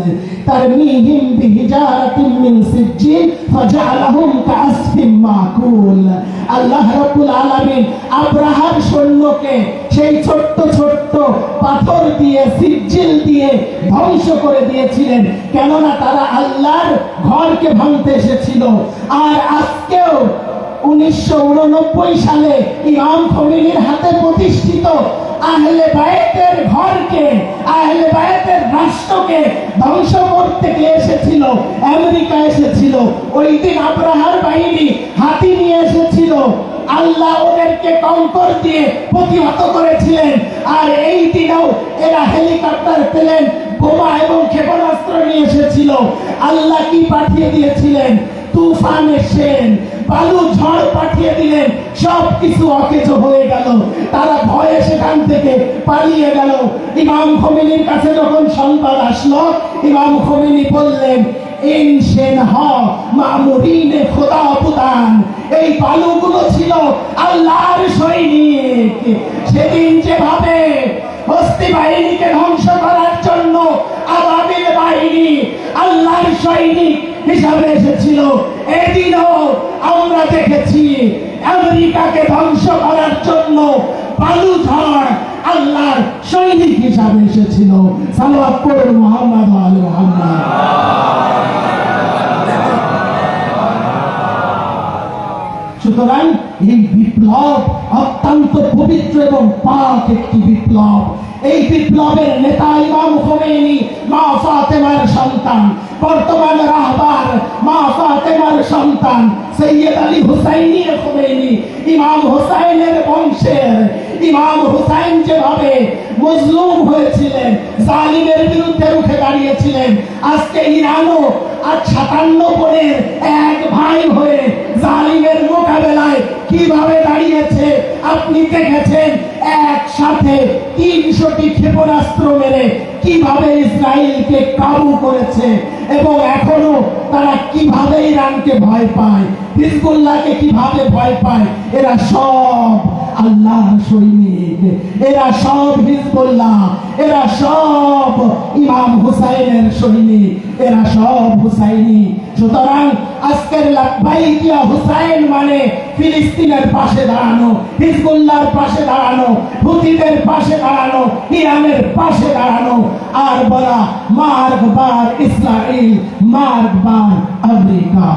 [SPEAKER 1] তারমিহিম বিহিজারাতিন মিন সিজ্জিল ফাজআলাহুম কাআসফিন মাকুল। আল্লাহ রাব্বুল আলামিন আব্রাহার সৈন্যকে সেই ছোট্ট ছোট্ট পাথর দিয়ে, সিজ্জিল দিয়ে ধ্বংস করে দিয়েছিলেন, কেননা তারা আল্লাহর ঘরকে ভাঙতে এসেছিল। আর আজকেও 1989 সালে ইমাম খোমেনির হাতে প্রতিষ্ঠিত আহলে বায়েতের ঘরকে, আহলে বায়েতের রাষ্ট্রকে ধ্বংস করতে কে এসেছিল? আমেরিকা এসেছিল। ওই দিন আব্রাহার বাহিনী হাতি নিয়ে এসেছিল, আল্লাহ ওদেরকে কঙ্কর দিয়ে প্রতিহত করেছিলেন। আর এই দিনেও এরা হেলিকপ্টার, প্লেন, বোমা এবং ক্ষেপণাস্ত্র নিয়ে এসেছিল। আল্লাহ কি পাঠিয়ে দিয়েছিলেন? তুফান এসেন, বালু ঝড় পাঠিয়ে দিলেন, সব কিছু অকেজো হয়ে গেল। তারা ভয়ে সেখান থেকে পালিয়ে গেল। ইমাম খোমেনির কাছে যখন সংবাদ আসলো, ইমাম খোমেনি বললেন ইনশেন হ মামুরিনে খোদা বুদান, এই বালুগুলো ছিল আল্লাহর সৈনিক। সেদিন যেভাবে হস্তি বাহিনীকে ধ্বংস করার জন্য আবাবিল বাহিনী আল্লাহর সৈনিক হিসাবে এসেছিল, এদিনও আমরা দেখেছি আমেরিকাকে ধ্বংস করার জন্য বালু ঝড় আল্লাহর সৈনিক হিসাবে এসেছিল। সালাওয়াত পড়ুন মুহাম্মদ ওয়া আলি মুহাম্মদ। সুতরাং এই বিপ্লব অত্যন্ত পবিত্র এবং পাক একটি বিপ্লব। এই বিপ্লবের নেতা ইমাম খোমেনি মা ফাতেমার সন্তান, বর্তমান রাহবার মা ফাতেমার সন্তান সৈয়দ আলী হুসাইনি খোমেনি, ইমাম হুসাইনের বংশের। ইমাম হুসাইন যেভাবে মজলুম হয়েছিলেন, জালিমের বিরুদ্ধে রুখে দাঁড়িয়েছিলেন, আজকে ইরানও আর 57 বোনের এক ভাই হয়ে জালিমের মোকাবেলায় কিভাবে দাঁড়িয়েছে আপনি দেখেছেন। একসাথে 300টি ক্ষেপণাস্ত্র মেরে কিভাবে ইসরায়েলকে কাবু করেছে, এবং এখনো তারা কিভাবে ইরানকে ভয় পায়, হিজবুল্লাহকে কিভাবে ভয় পায়। এরা সব আল্লাহর সৈনিক, এরা সব হিজবুল্লাহ, এরা সব ইমাম হুসাইনের সৈনিক, এরা সব হুসাইনি। সুতরাং আজকের লাব্বাইক ইয়া হুসাইন মানে ফিলিস্তিনের পাশে দাঁড়ানো, হিজবুল্লাহর পাশে দাঁড়ানো, হুতিদের পাশে দাঁড়ানো, ইরানের পাশে দাঁড়ানো, আর বলা মার্গবার ইসরায়েল, মার্গবার আমেরিকা।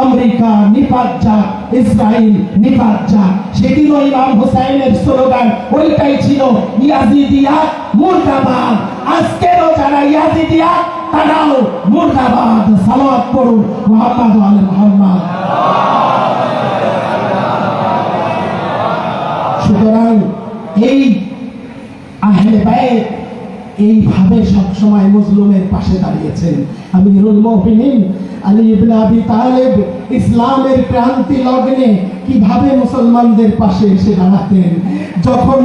[SPEAKER 1] আমেরিকা নিপাত যাক, ইসরায়েল নিপাত যাক। সেদিনও ইমাম হুসাইনের স্লোগান ওইটাই ছিল, ইয়াজিদিয়া মুর্দাবাদ। আজকেরও যারা ইয়াজিদিয়া তারাও মুর্দাবাদ। সালাওয়াত পড়ুন মুহাম্মদ ওয়া আলি মুহাম্মদ। সুতরাং এই আহলে বাইত এইভাবে সবসময় মজলুমের পাশে দাঁড়িয়েছেন। আমিরুল মুমিনিন আলী ইবনে আবি তালেব ইসলামের ক্রান্তি লগ্নে কিভাবে মুসলমানদের পাশে এসে দাঁড়াতেন। যখন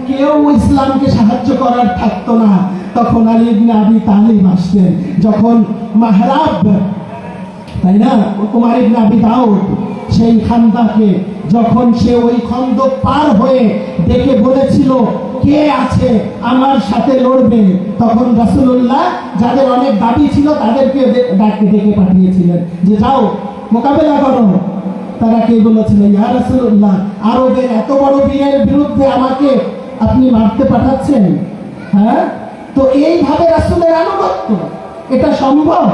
[SPEAKER 1] কেউ ইসলামকে সাহায্য করার থাকতো না, তখন আলী ইবনে আবি তালিব আসতেন। যখন মাহরাব, তাই না, উমর ইবনে আবি দাউদ সেই খান্দাকে, যখন সে ওই খন্দক পার হয়ে ডেকে বলেছিল কে আছে আমার সাথে লড়বে, তখন রাসূলুল্লাহ যাদের অনেক দাবি ছিল তাদেরকে ডেকে পাঠিয়েছিলেন যে যাও মোকাবেলা করো। তারা কে বলেছিল, ইয়া রাসূলুল্লাহ, আরবের এত বড় বীরের বিরুদ্ধে আমাকে আপনি মারতে পাঠাচ্ছেন? হ্যাঁ, তো এইভাবে রাসূলের আনুগত্য, এটা সম্ভব?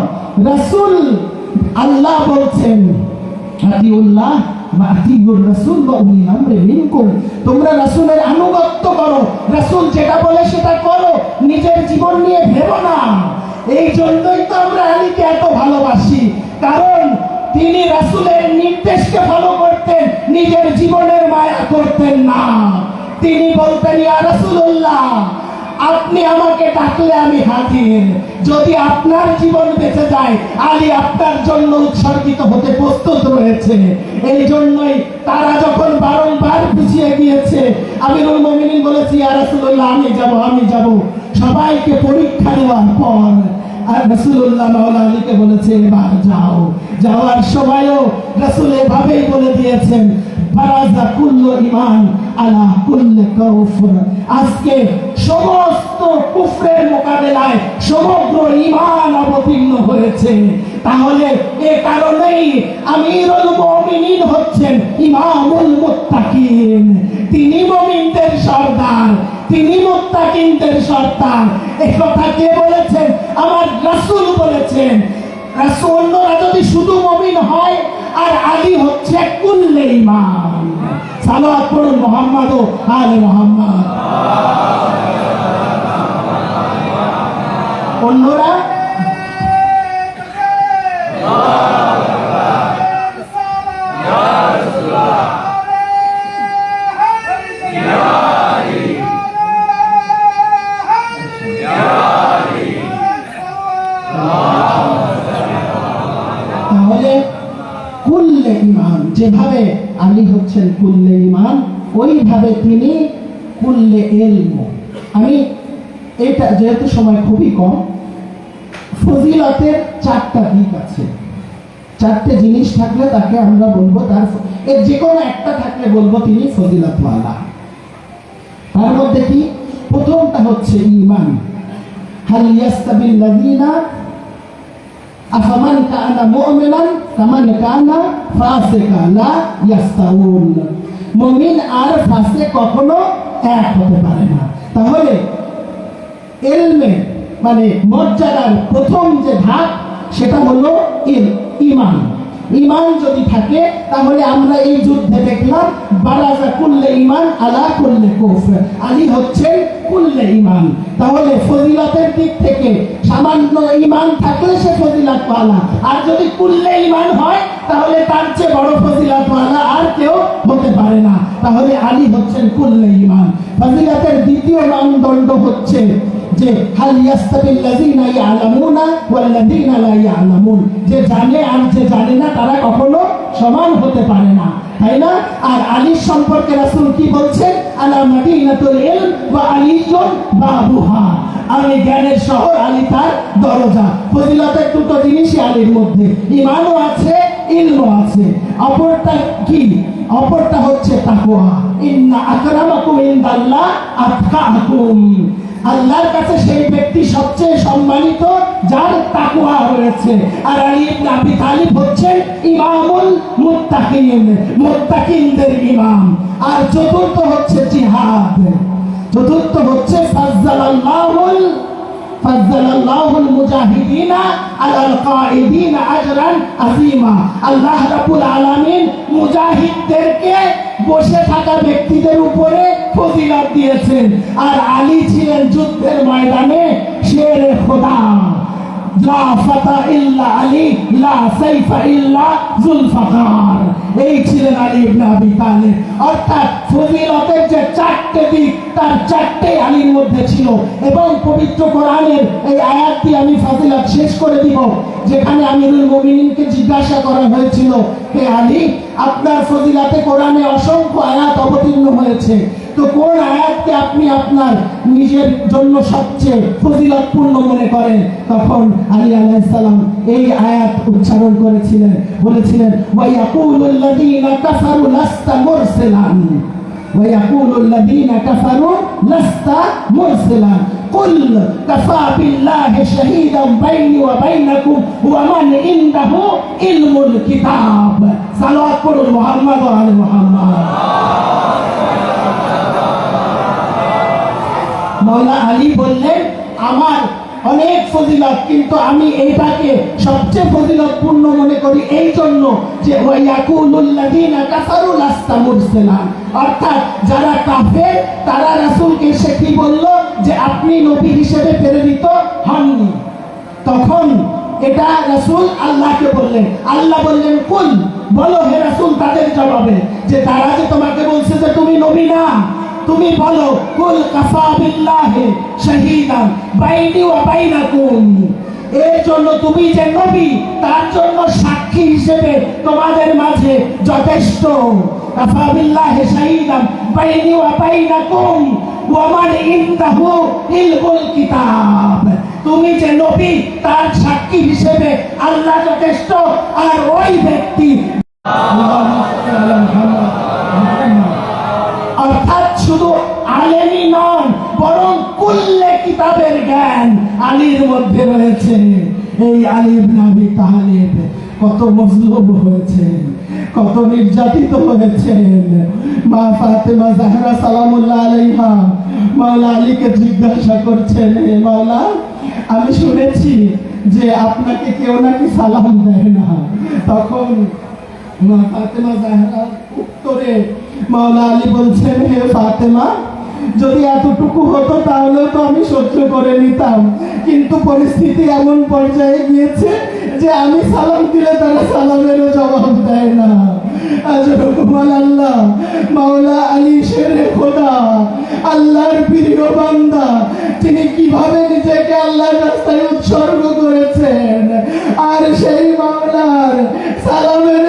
[SPEAKER 1] রাসূল, আল্লাহ বলছেন আতিউল্লাহ ওয়া আতিউর রাসূল ওয়া উলিল আমরি মিনকুম, তোমরা রাসূলের আনুগত্য করো, রাসূল যেটা বলে সেটা করো, নিজের জীবন নিয়ে ভেবো না। এই জন্যই তো আমরা আলীকে এত ভালোবাসি, কারণ তিনি রাসূলের নির্দেশকে ফলো করতেন, নিজের জীবনের মায়া করতেন না। তিনি বলতেন, ইয়া রাসূলুল্লাহ, আপনি আমাকে ডাকলে আমি হাজির, যদি আপনার জীবন বেঁচে যায় আলী আপনার জন্য উৎসর্গিত হতে প্রস্তুত রয়েছে। এই জন্যই তারা যখন বারংবার পিছিয়ে গিয়েছে, আমিরুল মুমিনিন বলেছি, ইয়া রাসূলুল্লাহ, আমি যাব। সবাইকে পরীক্ষা দেওয়ার পর আর রাসূলুল্লাহ মাওলা আলীকে বলেছে, এবার যাও। যাওয়ার সময়ও রাসূল এভাবেই বলে দিয়েছেন, ফারাজা কুল্লু ঈমান আলা কুল্লি কাফর, আজকে সমস্ত কুফরের মোকাবেলায় সমগ্র ঈমান অবতীর্ণ হয়েছে। তাহলে এ কারণেই আমিরুল মুমিনিন হচ্ছেন ইমামুল মুত্তাকিন, তিনি মুমিনদের সর্দার, তিনি মুত্তাকিনদের সর্দার। এই কথা কে বলেছেন? আমার রাসূল বলেছেন। রাসূলরা যদি শুধু মুমিন হয়, আর আলী হচ্ছে কুল্লে ঈমান। সালাত পড়ুন মুহাম্মদ ও আলে মুহাম্মদ। অন্যরা তাহলে কুল্লে ঈমান, যেভাবে আলী হচ্ছেন কুল্লে ঈমান, ওইভাবে তিনি কুল্লে ইলম। আমি এটা, যেহেতু সময় খুবই কম, ফজিলতের চারটা দিক আছে, চারটে জিনিস থাকলে তাকে আমরা বলবো, তার এর যে কোনো একটা থাকলে বলবো তিনি ফজিলতওয়ালা। তার মধ্যে কি? প্রথমটা হচ্ছে ঈমান। হাল ইয়াস্তাবিল লাযিনা আফামান কানা মুমিনান কামান কানা ফাসিকা লা ইয়াস্তাউন, মুমিন আর ফাসিক কখনো এক হতে পারে না। তাহলে ইলমে মানে মর্যাদার প্রথম যে ধাপ সেটা হলো ঈমান। ঈমান যদি থাকে তাহলে আমরা এই যুদ্ধে দেখলাম বারাজা কুল্লে ঈমান আলা কুল্লে কুফর, আলী হচ্ছেন কুল্লে ঈমান। তাহলে ফজিলতের দিক থেকে সামান্য ঈমান থাকলে সে ফজিলতওয়ালা, আর যদি কুল্লে ঈমান হয় তাহলে তার চেয়ে বড় ফজিলতওয়ালা আর কেউ হতে পারে না। তাহলে আলী হচ্ছেন কুল্লে ঈমান। ফজিলতের দ্বিতীয় মানদণ্ড হচ্ছে যে হাল ইয়াস্তাবিল লাযিনা ইয়ালামুনা ওয়াল লাযিনা লা ইয়ালামুন, যে জানে আর যে জানে না তারা কখনো সমান হতে পারে না, তাই না? আর আলীর সম্পর্কে রাসূল কি বলছেন? আলা মাদিনাতুল ইলম ওয়া আলিয়ুন বাবুহা, আলী জ্ঞানের শহর, আলী তার দরজা। ফজিলতের দুটো জিনিসই আলীর মধ্যে, ঈমানও আছে, ইলমও আছে। অপরটা কি? অপরটা হচ্ছে তাকওয়া। ইন্না আকরামাকুম ইনদাল্লাহ আতকাকুম, আল্লাহর কাছে সেই ব্যক্তি সবচেয়ে সম্মানিত যার তাকওয়া রয়েছে। আর আলী ইবনে আবি তালিব হচ্ছেন ইমামুল মুত্তাকিন, মুত্তাকিনদের ইমাম। আর চতুর্থ হচ্ছে জিহাদ, চতুর্থ হচ্ছে ফাজ্জালাল্লাহুল মুজাহিদিনা আলাল কাঈদিনা আজরান আযীমা, আল্লাহ রাব্বুল আলামিন মুজাহিদদেরকে বসে থাকা ব্যক্তিদের উপরে ফজিলত দিয়েছেন। আর আলী ছিলেন যুদ্ধের ময়দানে শেরে খোদা, লা ফাতা ইল্লা আলী, লা সাইফা ইল্লা জুলফাকার। এই ছিলেন আলী ইবনে আবি তালিব। অর্থাৎ ফজিলতের যে চারটে দিক, তার চারটেই আলীর মধ্যে ছিল। এবং পবিত্র কোরআনের এই আয়াতটি আমি ফজিলত শেষ করে দিব, যেখানে আমিরুল মুমিনিনকে জিজ্ঞাসা করা হয়েছিল, হে আলী, আপনার ফজিলাতে কোরআনে অসংখ্য আয়াত অবতীর্ণ হয়েছে, তো কোন আয়াতকে আপনি আপনার নিজের জন্য সবচেয়ে ফজিলতপূর্ণ মনে করেন? তখন আলী আলাইহিস সালাম এই আয়াত উচ্চারণ করেছিলেন, বলেছিলেন ওয়া ইয়াকুলুল লাযীনা কাফারু লাস্তা মুরসালান, ওয়া ইয়াকুলুল লাযীনা কাফারু লাস্তা মুরসালান কুল কাফা বিল্লাহি শাহীদান বাইনি ওয়া বাইনাকুম ওয়া মান ইনদাহু ইলমুল কিতাব। সালাওয়াত পড়ুন মুহাম্মদ ওয়া আলি মুহাম্মদ। মাওলানা আলী বললেন, আমার অনেক ফজিলত, কিন্তু আমি এইটাকে সবচেয়ে ফজিলতপূর্ণ মনে করি এই জন্য যে ওয়া ইয়াকুলুল লাযীনা কাফারু লাস্তা মুরসালান, অর্থাৎ যারা কাফের তারা রাসূলকে এসে কি বলল যে আপনি নবী হিসেবে প্রেরিত হননি। তখন এটা রাসূল আল্লাহকে বললেন, আল্লাহ বললেন কুল, বলো হে রাসূল তাদের জবাবে যে তারা যে তোমাকে বলছে যে তুমি নবী না, তুমি বলো কুল কাফা বিল্লাহি শাহীদান বাইনি ওয়া বাইনাকুম, এর জন্য তুমি যে নবী তার জন্য সাক্ষী হিসেবে তোমাদের মাঝে যথেষ্ট। কাফা বিল্লাহি শাহীদান বাইনি ওয়া বাইনাকুম ওয়া মান ইনদাহু ইলমুল কিতাব, তুমি যে নবী তার সাক্ষী হিসেবে আল্লাহ যথেষ্ট। আর ওই ব্যক্তি অর্থাৎ শুধু আলেমই নন, বরং কুল্লে কিতাবের জ্ঞান আলীর মধ্যে রয়েছে। এই আলী ইবনে আবি তালেব কত মজলুম হয়েছেন, কত নির্যাতিত হয়েছেন। মা ফাতেমা জাহরা সালামুল্লাহ আলাইহা মাওলা আলীকে জিজ্ঞাসা করছেন, হে মাওলা, আমি শুনেছি যে আপনাকে কেউ নাকি সালাম দেয় না। তখন মা ফাতেমা জাহরা উত্তরে মাওলা আলী বলছেন, হে ফাতেমা, যদি এতটুকু হতো তাহলে তো আমি সহ্য করে নিতাম, কিন্তু পরিস্থিতি এমন পর্যায়ে গিয়েছে যে আমি সালাম দিলে তারা সালামেরও জবাব দেয় না। আল্লাহ মাওলা আলী শেরে খোদা, আল্লাহর প্রিয় বান্দা, তিনি কিভাবে নিজেকে আল্লাহর রাস্তায় উৎসর্গ করেছেন, আর সেই মাওলার সালামের